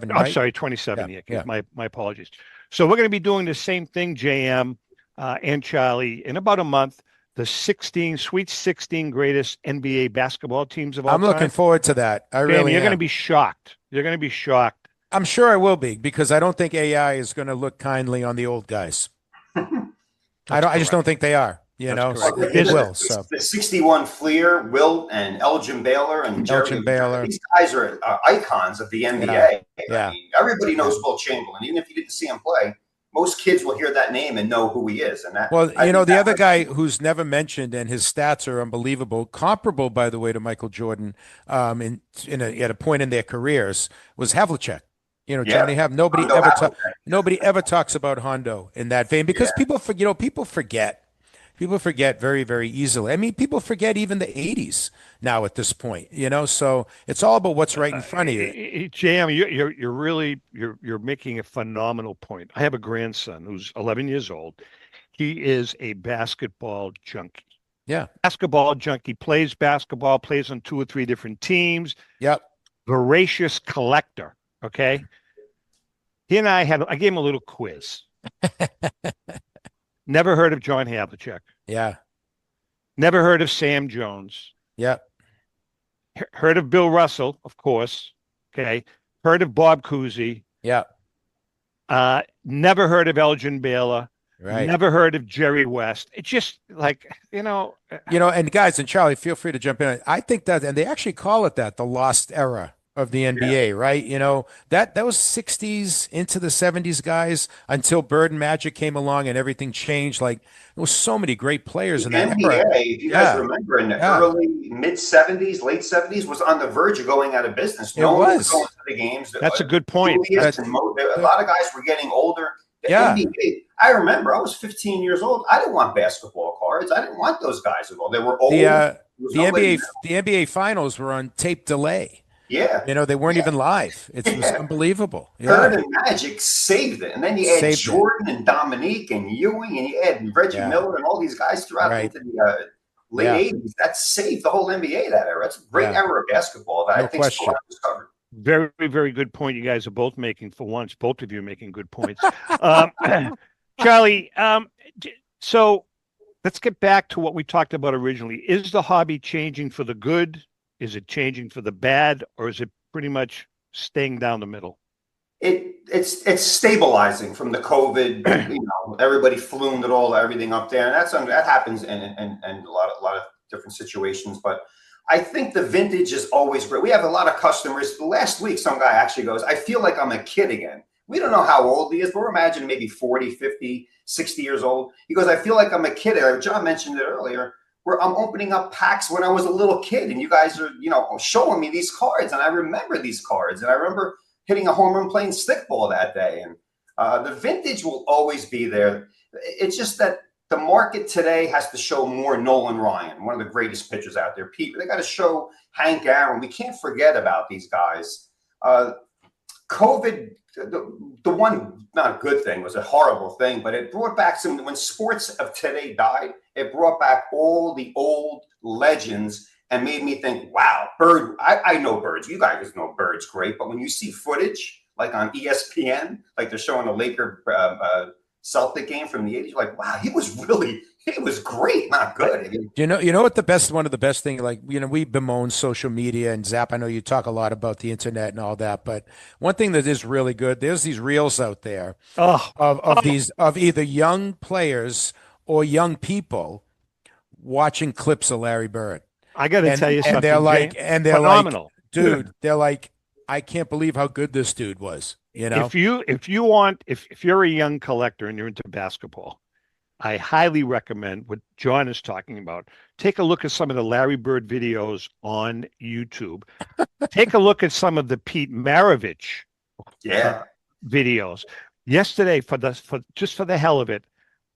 right? I'm sorry, 27 Yankees. My apologies. So we're going to be doing the same thing, JM and Charlie, in about a month. The Sweet 16 greatest NBA basketball teams of all time. I'm looking forward to that. I really am. You're going to be shocked. You're going to be shocked. I'm sure I will be, because I don't think AI is going to look kindly on the old guys. I just don't think they are. You know, it will. So the 61 Fleer, Wilt, and Elgin Baylor, and Jerry Baylor. These guys are icons of the NBA. Yeah. I mean, everybody knows Wilt Chamberlain, even if you didn't see him play. Most kids will hear that name and know who he is. And that, the other guy who's never mentioned, and his stats are unbelievable, comparable, by the way, to Michael Jordan, at a point in their careers, was Havlicek. You know, Johnny nobody ever talks about Hondo in that vein, because people forget. People forget very, very easily. I mean, people forget even the 80s now at this point, you know, so it's all about what's right in front of you. JM, you're making a phenomenal point. I have a grandson who's 11 years old. He is a basketball junkie. Yeah. Basketball junkie, plays basketball, plays on 2 or 3 different teams. Yep. Voracious collector. Okay. He and I gave him a little quiz. Never heard of John Havlicek. Yeah. Never heard of Sam Jones. Yep. Heard of Bill Russell, of course. Okay. Heard of Bob Cousy. Yeah. Never heard of Elgin Baylor. Right. Never heard of Jerry West. It's just like, and guys, and Charlie, feel free to jump in. I think that, and they actually call it that, the lost era of the NBA, right? You know, that was 60s into the 70s, guys, until Bird and Magic came along and everything changed. Like, there was so many great players in that NBA, era. if you guys remember, in the early, mid-70s, late 70s, was on the verge of going out of business. No one was going to the games. That's a good point. A lot of guys were getting older. The NBA, I remember, I was 15 years old. I didn't want basketball cards. I didn't want those guys at all. They were old. The NBA finals were on tape delay. Yeah. You know, they weren't even live. It was unbelievable. Bird and Magic saved it. And then you add Jordan and Dominique and Ewing, and you add Reggie Miller and all these guys throughout into the late 80s. That saved the whole NBA that era. It's a great era of basketball that I think still was covered. Very, very good point you guys are both making for once. Both of you are making good points. Charlie, so let's get back to what we talked about originally. Is the hobby changing for the good? Is it changing for the bad, or is it pretty much staying down the middle? It's stabilizing from the COVID. Everybody flumed everything up there, and that happens in a lot of different situations. But I think the vintage is always great. We have a lot of customers. Last week, some guy actually goes, "I feel like I'm a kid again." We don't know how old he is, but we're imagining maybe 40, 50, 60 years old. He goes, "I feel like I'm a kid." John mentioned it earlier. Where I'm opening up packs when I was a little kid, and you guys are, showing me these cards, and I remember these cards, and I remember hitting a home run playing stickball that day. And the vintage will always be there. It's just that the market today has to show more Nolan Ryan, one of the greatest pitchers out there. People, they got to show Hank Aaron. We can't forget about these guys. COVID, the one not a good thing, was a horrible thing, but it brought back when sports of today died, it brought back all the old legends and made me think, wow, Bird, I know Birds. You guys know Birds great, but when you see footage like on ESPN, like they're showing a Laker Celtic game from the 80s, you're like, wow, he was great, not good. I mean, you know what one of the best things, like, we bemoan social media and Zap. I know you talk a lot about the internet and all that, but one thing that is really good, there's these reels out there of either young players or young people watching clips of Larry Bird. I got to tell you something. And they're like, phenomenal. Dude, they're like, I can't believe how good this dude was. You know, If you're a young collector and you're into basketball, I highly recommend what John is talking about. Take a look at some of the Larry Bird videos on YouTube. Take a look at some of the Pete Maravich Yeah. videos. Yesterday, for the hell of it,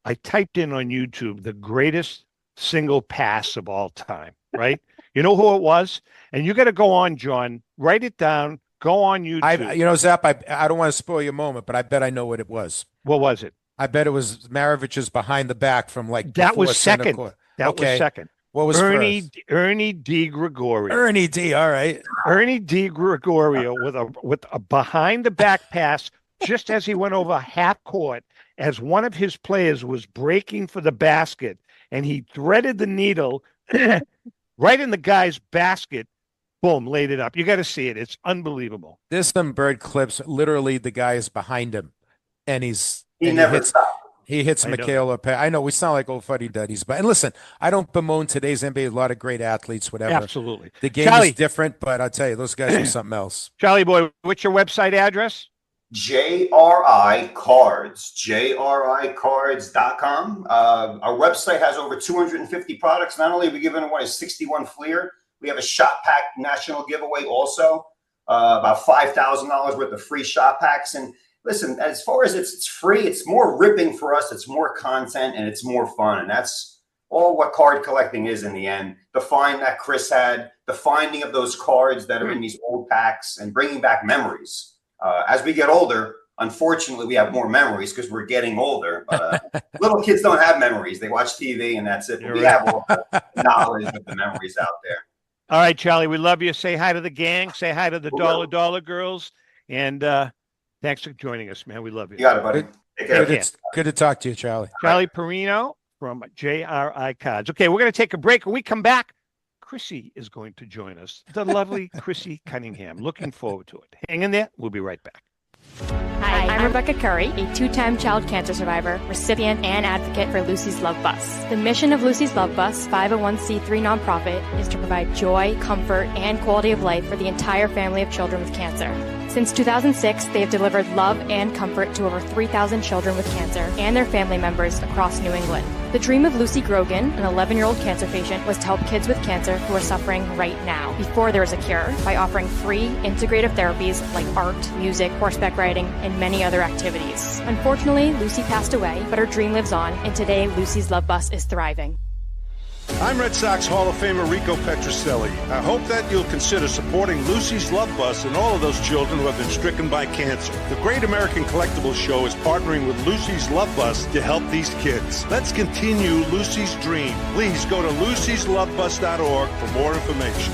I typed in on YouTube the greatest single pass of all time, right? You know who it was? And you got to go on, John, write it down, go on YouTube. Zap, I don't want to spoil your moment, but I bet I know what it was. What was it? I bet it was Maravich's behind the back from like That before was center second. court. That Okay. was second. What was first? Ernie D. Gregorio. Ernie D. All right. Ernie D. Gregorio with a behind the back pass just as he went over half court as one of his players was breaking for the basket, and he threaded the needle right in the guy's basket. Boom, laid it up. You got to see it. It's unbelievable. There's some Bird clips. Literally, the guy is behind him, and he never stopped. He hits I know. Michaela. I know we sound like old fuddy-duddies, but and listen, I don't bemoan today's NBA. A lot of great athletes, whatever. Absolutely. The game Charlie. is different, but I'll tell you, those guys are something else. Charlie boy, what's your website address? JRI Cards, JRIcards.com. Our website has over 250 products. Not only are we giving away a 61 Fleer, we have a shot pack national giveaway also, about $5,000 worth of free shot packs. And listen, as far as it's free, it's more ripping for us. It's more content and it's more fun. And that's all what card collecting is in the end. The find that Chris had, the finding of those cards that are in these old packs and bringing back memories. As we get older, unfortunately, we have more memories because we're getting older. Little kids don't have memories. They watch TV and that's it. We have all the knowledge of the memories out there. All right, Charlie, we love you. Say hi to the gang. Say hi to the Dollar Girls. And thanks for joining us, man. We love you. You got it, buddy. Take care. Good to talk to you, Charlie. Charlie Parrino from JRI Cards. Okay, we're going to take a break. When we come back, Chrissy is going to join us. The lovely Chrissy Cunningham. Looking forward to it. Hang in there. We'll be right back. Hi, I'm Rebecca Curry, a two-time child cancer survivor, recipient, and advocate for Lucy's Love Bus. The mission of Lucy's Love Bus, 501c3 nonprofit, is to provide joy, comfort, and quality of life for the entire family of children with cancer. Since 2006, they have delivered love and comfort to over 3,000 children with cancer and their family members across New England. The dream of Lucy Grogan, an 11-year-old cancer patient, was to help kids with cancer who are suffering right now, before there is a cure, by offering free, integrative therapies like art, music, horseback riding, and many other activities. Unfortunately, Lucy passed away, but her dream lives on, and today Lucy's Love Bus is thriving. I'm Red Sox Hall of Famer Rico Petroselli. I hope that you'll consider supporting Lucy's Love Bus and all of those children who have been stricken by cancer. The Great American Collectibles Show is partnering with Lucy's Love Bus to help these kids. Let's continue Lucy's dream. Please go to lucyslovebus.org for more information.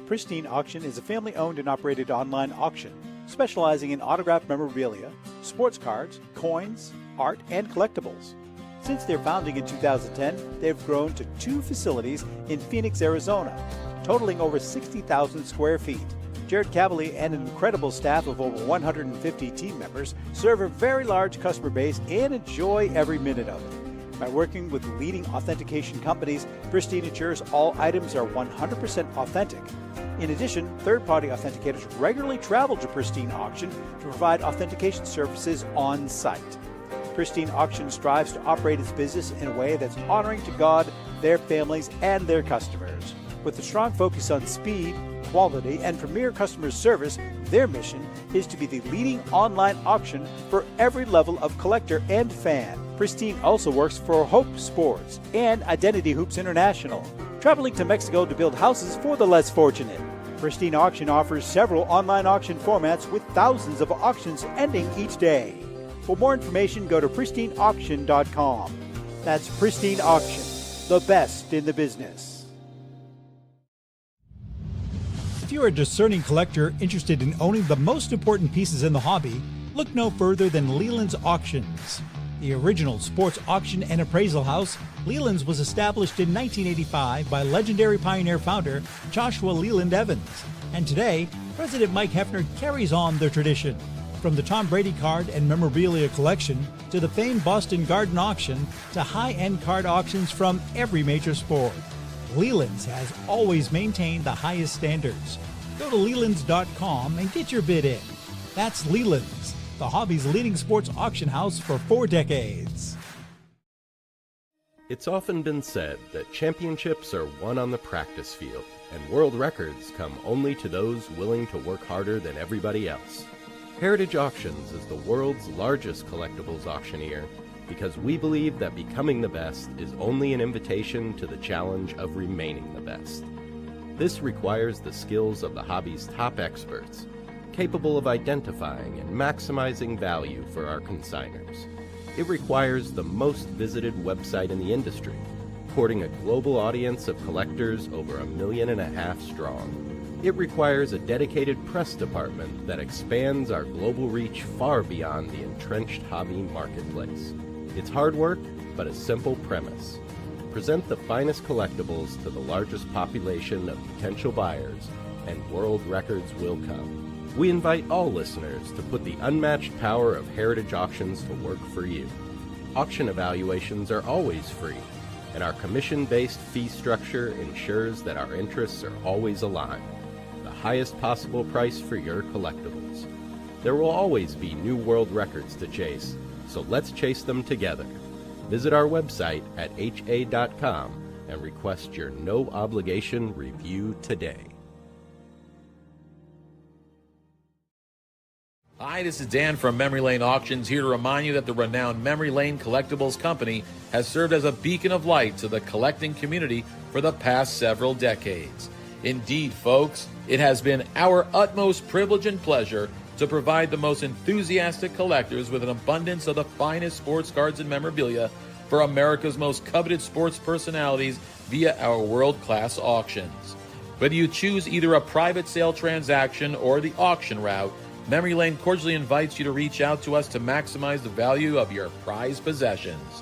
Pristine Auction is a family-owned and operated online auction specializing in autographed memorabilia, sports cards, coins, art, and collectibles. Since their founding in 2010, they've grown to 2 facilities in Phoenix, Arizona, totaling over 60,000 square feet. Jared Cavalier and an incredible staff of over 150 team members serve a very large customer base and enjoy every minute of it. By working with leading authentication companies, Pristine ensures all items are 100% authentic. In addition, third-party authenticators regularly travel to Pristine Auction to provide authentication services on site. Pristine Auction strives to operate its business in a way that's honoring to God, their families, and their customers. With a strong focus on speed, quality, and premier customer service, their mission is to be the leading online auction for every level of collector and fan. Pristine also works for Hope Sports and Identity Hoops International, traveling to Mexico to build houses for the less fortunate. Pristine Auction offers several online auction formats with thousands of auctions ending each day. For more information, go to pristineauction.com. That's Pristine Auction, the best in the business. If you're a discerning collector interested in owning the most important pieces in the hobby, look no further than Leland's Auctions. The original sports auction and appraisal house, Leland's was established in 1985 by legendary Pioneer founder Joshua Leland Evans. And today, President Mike Hefner carries on their tradition. From the Tom Brady card and memorabilia collection to the famed Boston Garden auction to high-end card auctions from every major sport, Leland's has always maintained the highest standards. Go to Lelands.com and get your bid in. That's Lelands, the hobby's leading sports auction house for 4 decades. It's often been said that championships are won on the practice field, and world records come only to those willing to work harder than everybody else. Heritage Auctions is the world's largest collectibles auctioneer because we believe that becoming the best is only an invitation to the challenge of remaining the best. This requires the skills of the hobby's top experts, capable of identifying and maximizing value for our consigners. It requires the most visited website in the industry, courting a global audience of collectors over 1.5 million strong. It requires a dedicated press department that expands our global reach far beyond the entrenched hobby marketplace. It's hard work, but a simple premise. Present the finest collectibles to the largest population of potential buyers, and world records will come. We invite all listeners to put the unmatched power of Heritage Auctions to work for you. Auction evaluations are always free, and our commission-based fee structure ensures that our interests are always aligned. The highest possible price for your collectibles. There will always be new world records to chase, so let's chase them together. Visit our website at ha.com and request your no-obligation review today. Hi, this is Dan from Memory Lane Auctions, here to remind you that the renowned Memory Lane Collectibles Company has served as a beacon of light to the collecting community for the past several decades. Indeed, folks, it has been our utmost privilege and pleasure to provide the most enthusiastic collectors with an abundance of the finest sports cards and memorabilia for America's most coveted sports personalities via our world-class auctions. Whether you choose either a private sale transaction or the auction route, Memory Lane cordially invites you to reach out to us to maximize the value of your prized possessions.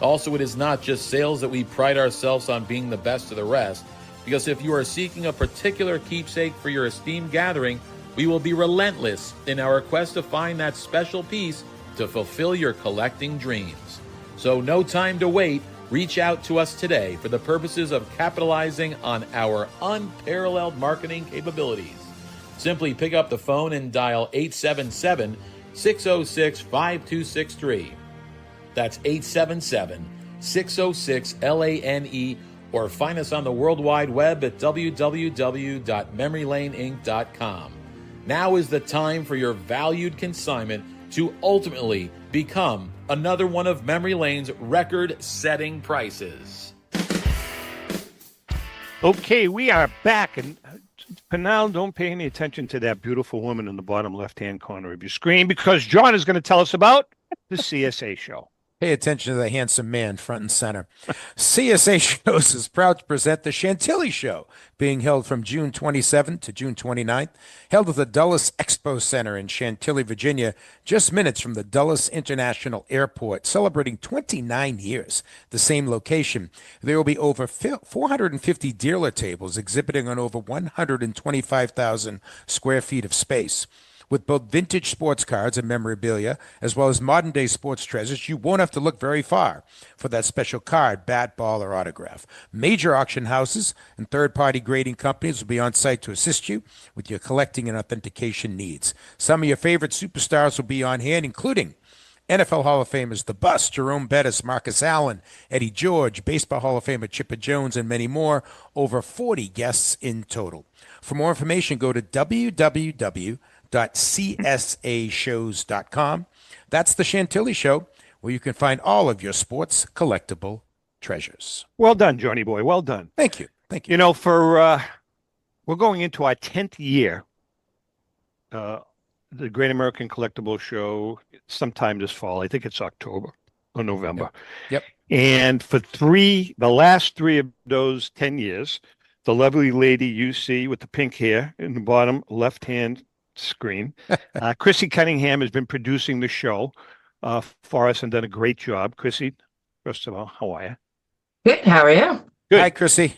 Also, it is not just sales that we pride ourselves on being the best of the rest, because if you are seeking a particular keepsake for your esteemed gathering, we will be relentless in our quest to find that special piece to fulfill your collecting dreams. So no time to wait. Reach out to us today for the purposes of capitalizing on our unparalleled marketing capabilities. Simply pick up the phone and dial 877-606-5263. That's 877-606-LANE, or find us on the World Wide Web at www.memorylaneinc.com. Now is the time for your valued consignment to ultimately become another one of Memory Lane's record-setting prices. Okay, we are back, and for now, don't pay any attention to that beautiful woman in the bottom left-hand corner of your screen, because John is going to tell us about the CSA show. Pay attention to the handsome man front and center. CSA Shows is proud to present the Chantilly Show, being held from June 27th to June 29th, held at the Dulles Expo Center in Chantilly, Virginia, just minutes from the Dulles International Airport, celebrating 29 years, the same location. There will be over 450 dealer tables exhibiting on over 125,000 square feet of space. With both vintage sports cards and memorabilia, as well as modern-day sports treasures, you won't have to look very far for that special card, bat, ball, or autograph. Major auction houses and third-party grading companies will be on site to assist you with your collecting and authentication needs. Some of your favorite superstars will be on hand, including NFL Hall of Famers The Bus, Jerome Bettis, Marcus Allen, Eddie George, Baseball Hall of Famer Chipper Jones, and many more. Over 40 guests in total. For more information, go to www.csashows.com. That's the Chantilly Show, where you can find all of your sports collectible treasures. Well done, Johnny boy. Well done. Thank you. Thank you. You know, we're going into our 10th year. The Great American Collectible Show sometime this fall. I think it's October or November. Yep. And for the last 3 of those 10 years, the lovely lady you see with the pink hair in the bottom left-hand screen, Chrissy Cunningham, has been producing the show for us and done a great job. Chrissy, first of all, how are you? Good. How are you? Good. Hi, Chrissy.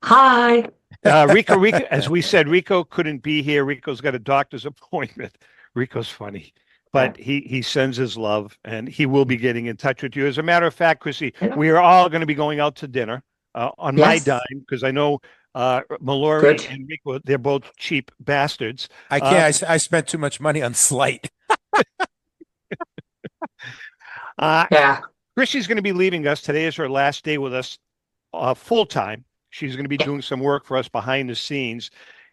Hi. Rico, as we said, Rico couldn't be here. Rico's got a doctor's appointment. Rico's funny, but he sends his love, and he will be getting in touch with you. As a matter of fact, Chrissy, we are all going to be going out to dinner on my dime, because I know Mallory Good. and Rico, they're both cheap bastards. I can't. I spent too much money on Slight. Yeah. Chrissy's going to be leaving us. Today is her last day with us full time. She's going to be doing some work for us behind the scenes.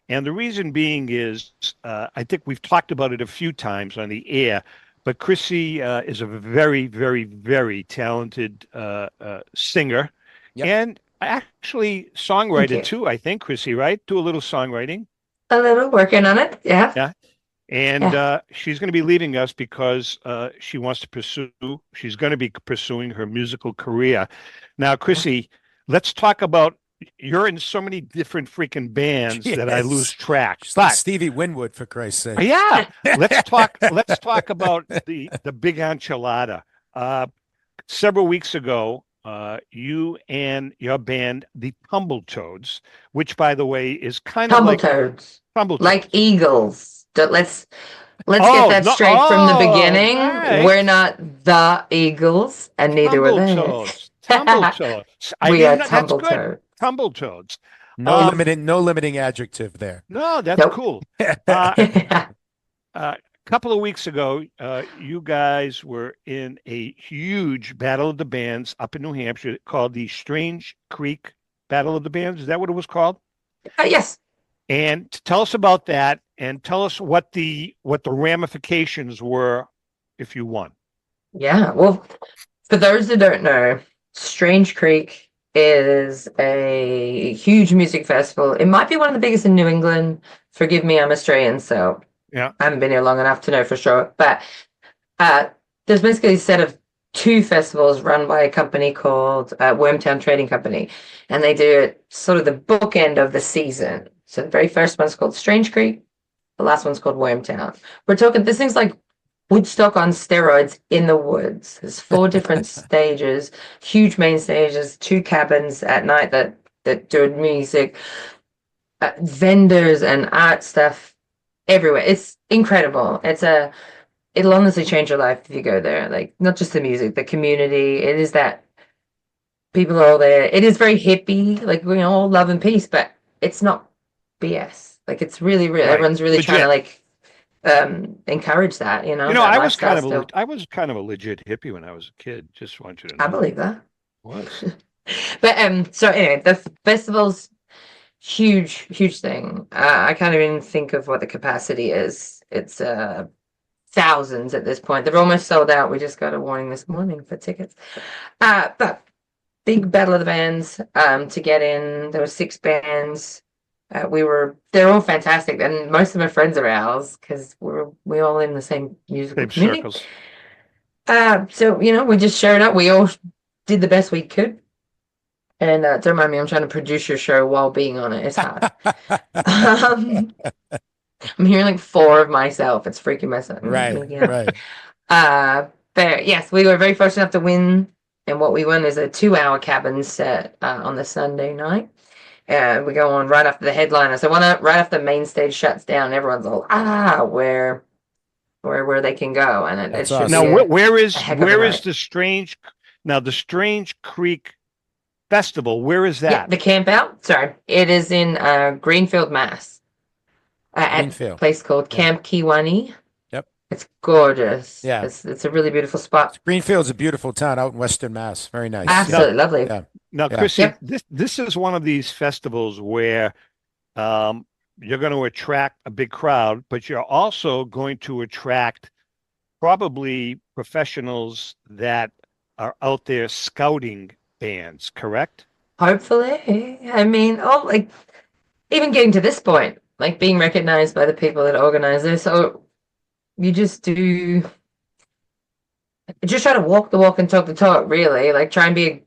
And the reason being is, I think we've talked about it a few times on the air, but Chrissy is a very, very, very talented singer Yep. and actually songwriter too, I think, Chrissy, right? Do a little songwriting. A little working on it. Yeah. Yeah. And she's going to be leaving us because she wants to she's going to be pursuing her musical career. Now, Chrissy, let's talk about, you're in so many different freaking bands that I lose track. Just like Stevie Winwood, for Christ's sake. Yeah, let's talk about the big enchilada. Several weeks ago, you and your band, the Tumbletoads, which, by the way, is kind of like Tumbletoads. Tumbletoads. Eagles. Let's get that straight from the beginning. Right. We're not the Eagles, and neither were they. Tumbletoads. We are That's good. Tumbletoads. Tumbletoads. No limiting adjective there. No, that's cool. Couple of weeks ago, you guys were in a huge Battle of the Bands up in New Hampshire called the Strange Creek Battle of the Bands. Is that what it was called? Yes. And tell us about that, and tell us what the ramifications were if you won. Yeah. Well, for those that don't know, Strange Creek is a huge music festival. It might be one of the biggest in New England. Forgive me, I'm Australian, so yeah, I haven't been here long enough to know for sure. But there's basically a set of 2 festivals run by a company called Wormtown Trading Company, and they do it sort of the bookend of the season. So the very first one's called Strange Creek. The last one's called Wormtown. We're talking, this thing's like Woodstock on steroids in the woods. There's 4 different stages, huge main stages, 2 cabins at night that do music, vendors and art stuff everywhere. It's incredible. It'll honestly change your life if you go there. Like, not just the music, the community. It is that people are all there. It is very hippie, like, we all love and peace, but it's not BS. Like, it's really, really, Right. everyone's really Legit. trying to like encourage that, you know. You know, that I was kind lifestyle of a legit hippie when I was a kid. Just want you to know. I believe that. Was. But so anyway, the festival's huge thing. I can't even think of what the capacity is. It's thousands at this point. They're almost sold out. We just got a warning this morning for tickets. But big Battle of the Bands to get in. There were 6 bands. They're all fantastic, and most of them are friends of ours because we're all in the same musical community. Circles. So we just showed up. We all did the best we could. And don't mind me, I'm trying to produce your show while being on it. It's hard. I'm hearing like 4 of myself. It's freaking myself. Right. But yes, we were very fortunate enough to win. And what we won is a 2-hour cabin set on the Sunday night. We go on right after the headliner. So right after the main stage shuts down, everyone's all, where they can go. And it's awesome. Now, where is the Strange Creek Festival? Where is that? Yeah, the camp out. Sorry, it is in Greenfield, Mass. At a place called Camp Kiwani. Yep, it's gorgeous. Yeah, it's a really beautiful spot. Greenfield's a beautiful town out in Western Mass. Very nice. Absolutely lovely. Yeah. Now, Chrissy, this is one of these festivals where you're going to attract a big crowd, but you're also going to attract probably professionals that are out there scouting bands, correct? Hopefully. I mean, like even getting to this point, like being recognized by the people that organize this. So you just try to walk the walk and talk the talk, really. Like, try and be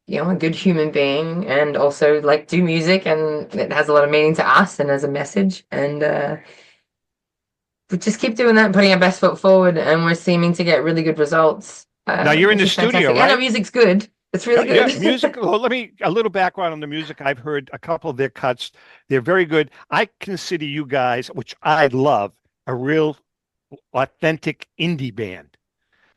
a good human being, and also like do music, and it has a lot of meaning to us and as a message. And we just keep doing that and putting our best foot forward, and we're seeming to get really good results. Now you're in the studio, fantastic. right? Yeah, the music's good. It's really good. Yeah, music. Well, a little background on the music. I've heard a couple of their cuts. They're very good. I consider you guys, which I love, a real authentic indie band.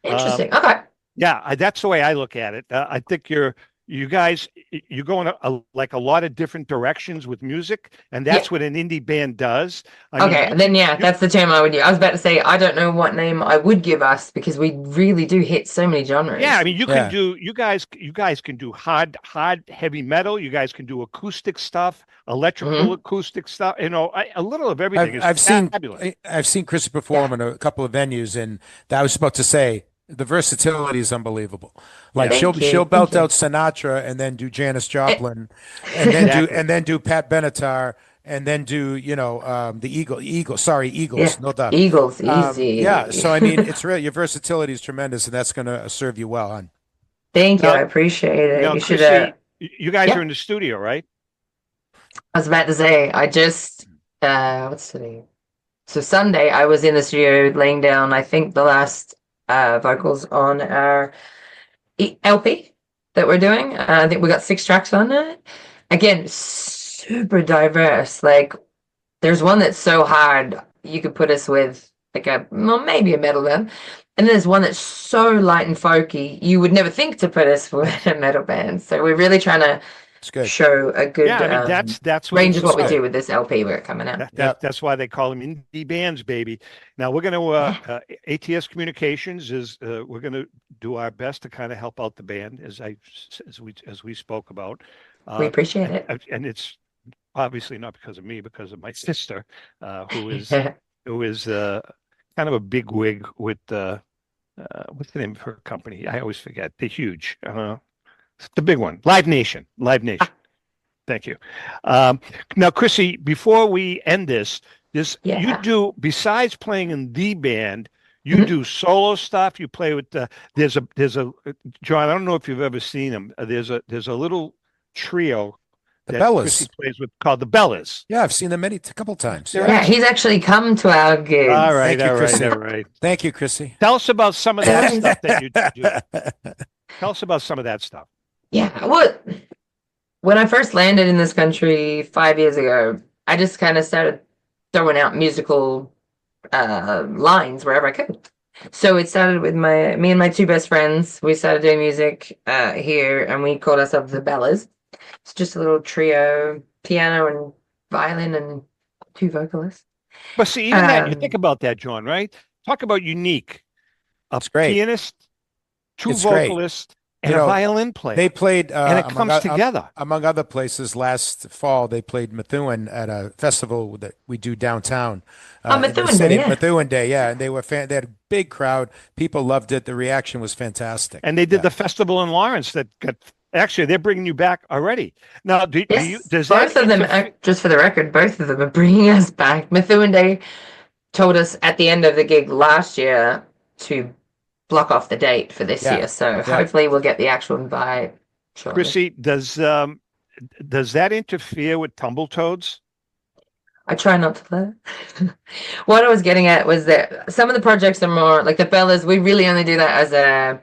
Interesting. Okay. Yeah, that's the way I look at it. I think you're you guys, you go in like a lot of different directions with music, and that's what an indie band does. I mean, Okay, then that's the term I would use. I was about to say I don't know what name I would give us because we really do hit so many genres. yeah, I mean, you can do, you guys can do hard heavy metal. You guys can do acoustic stuff, electrical acoustic stuff. You know, a little of everything. I've fabulous. seen I've seen Chris perform in a couple of venues, and I was about to say the versatility is unbelievable. Like she'll belt out Sinatra and then do Janis Joplin, and then do Pat Benatar, and then do the Eagles, no doubt. Eagles, easy. Yeah, so I mean, it's really your versatility is tremendous, and that's going to serve you well, hon. Thank you, I appreciate it. Now, You should. Chrissy, you guys are in the studio, right? I was about to say I just what's today? So Sunday I was in the studio laying down. I think the last vocals on our LP that we're doing. I think we got 6 tracks on it. Again, super diverse. Like there's one that's so hard you could put us with like maybe a metal band, and there's one that's so light and folky you would never think to put us with a metal band. So we're really trying to show a good that's range of what we do with this LP we're coming out. That's why they call them indie bands, baby. Now we're going to ATS Communications is we're going to do our best to kind of help out the band as we spoke about. We appreciate it, and it's obviously not because of me, because of my sister, who is kind of a big wig with what's the name of her company? I always forget. They're huge. The big one, Live Nation. Thank you. Now, Chrissy, before we end this, you do, besides playing in the band, you do solo stuff. You play with there's a John. I don't know if you've ever seen them. There's a little trio The Bellas. Chrissy plays with called the Bellas. Yeah, I've seen them a couple times. Yeah, he's actually come to our gigs. All right, Chrissy. all right. Thank you, Chrissy. Tell us about some of that stuff that you do. Tell us about some of that stuff. Yeah, well, when I first landed in this country 5 years ago, I just kind of started throwing out musical lines wherever I could. So it started with me and my 2 best friends. We started doing music here, and we called ourselves the Bellas. It's just a little trio, piano and violin and 2 vocalists. But see, even that, you think about that, John, right? Talk about unique. It's great. Pianist, 2 It's vocalists, great. and a violin player. They played, and it comes together. Among other places, last fall, they played Methuen at a festival that we do downtown. Methuen Day, yeah. Methuen Day, yeah. And they had a big crowd. People loved it. The reaction was fantastic. And they did the festival in Lawrence that got, actually, they're bringing you back already. Now, does both of them, just for the record, both of them are bringing us back. Methuen Day told us at the end of the gig last year to block off the date for this year, so hopefully we'll get the actual invite shortly. Chrissy, does that interfere with Tumble Toads? I try not to play. What I was getting at was that some of the projects are more like the Bellas. We really only do that as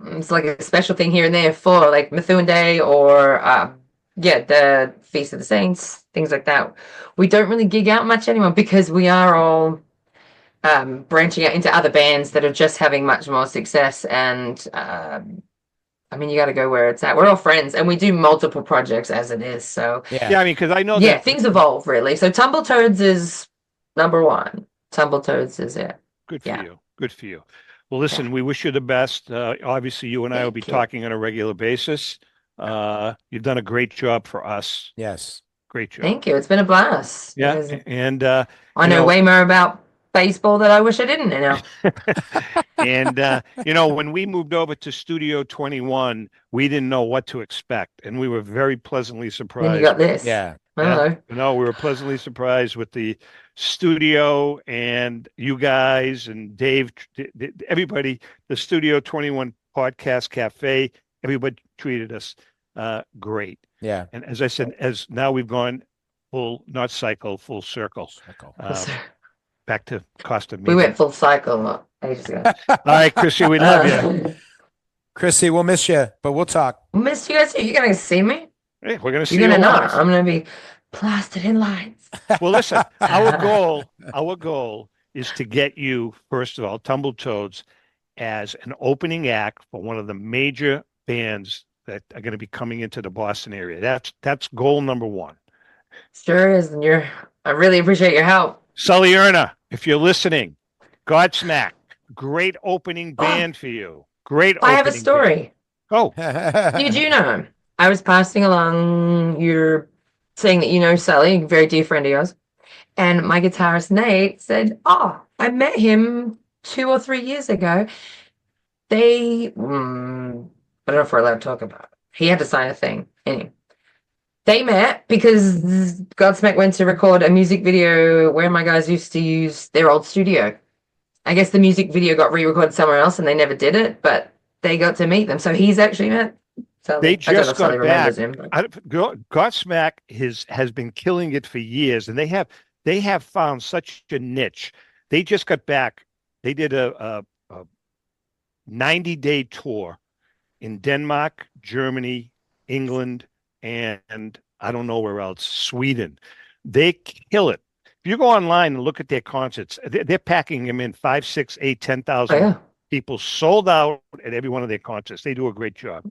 it's like a special thing here and there for like Methuen Day or the Feast of the Saints, things like that. We don't really gig out much anymore because we are all branching out into other bands that are just having much more success. And I mean, you got to go where it's at. We're all friends, and we do multiple projects as it is. So yeah, I mean, because I know that things evolve really. So Tumble Toads is number 1. Tumble Toads is it. Good for you. Good for you. Well, listen, we wish you the best. Obviously, you and I will be talking on a regular basis. You've done a great job for us. Yes, great job. Thank you. It's been a blast. Yeah, and I know way more about baseball that I wish I didn't know. And when we moved over to Studio 21, we didn't know what to expect, and we were very pleasantly surprised. And you got this. Yeah. Hello. No, we were pleasantly surprised with the studio and you guys and Dave, everybody, the Studio 21 Podcast Cafe, everybody treated us great. Yeah. And as I said, as now we've gone full circle. Back to Costa Mesa. We went full cycle ages ago. All right, Chrissy, we love you. Chrissy, we'll miss you, but we'll talk. Miss you guys. You're gonna see me. Hey, we're gonna see You're you. Gonna know. I'm gonna be plastered in lights. Well, listen, our goal is to get you, first of all, Tumble Toads, as an opening act for one of the major bands that are going to be coming into the Boston area. That's goal number one. Sure is, and I really appreciate your help. Sully Erna, if you're listening, Godsmack, great opening band for you. Great I opening have a story. band. Oh, Did you know? I was passing along your saying that you know Sully, a very dear friend of yours, and my guitarist Nate said, "Oh, I met him 2 or 3 years ago. They, I don't know if we're allowed to talk about it. He had to sign a thing. Anyway, they met because Godsmack went to record a music video where my guys used to use their old studio. I guess the music video got re-recorded somewhere else and they never did it, but they got to meet them. So he's actually met Sully. they I don't know just if Sully got back. remembers him. But... Godsmack has been killing it for years, and they have found such a niche. They just got back. They did a 90-day tour in Denmark, Germany, England, and I don't know where else, Sweden. They kill it. If you go online and look at their concerts, they're packing them in 5, 6, 8, 10,000 people, sold out at every one of their concerts. They do a great job.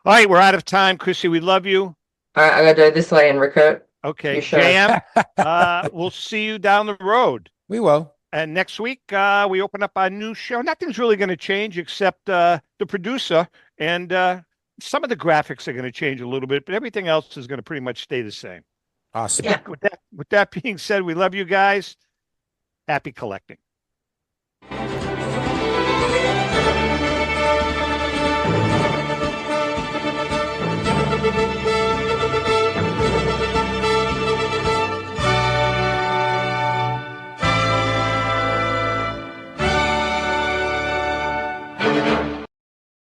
All right, we're out of time. Chrissy, we love you. All right, I gotta do it this way and recruit. Okay, JM, we'll see you down the road. We will. And next week, we open up our new show. Nothing's really going to change except the producer, and some of the graphics are going to change a little bit, but everything else is going to pretty much stay the same. Awesome. With that being said, we love you guys. Happy collecting.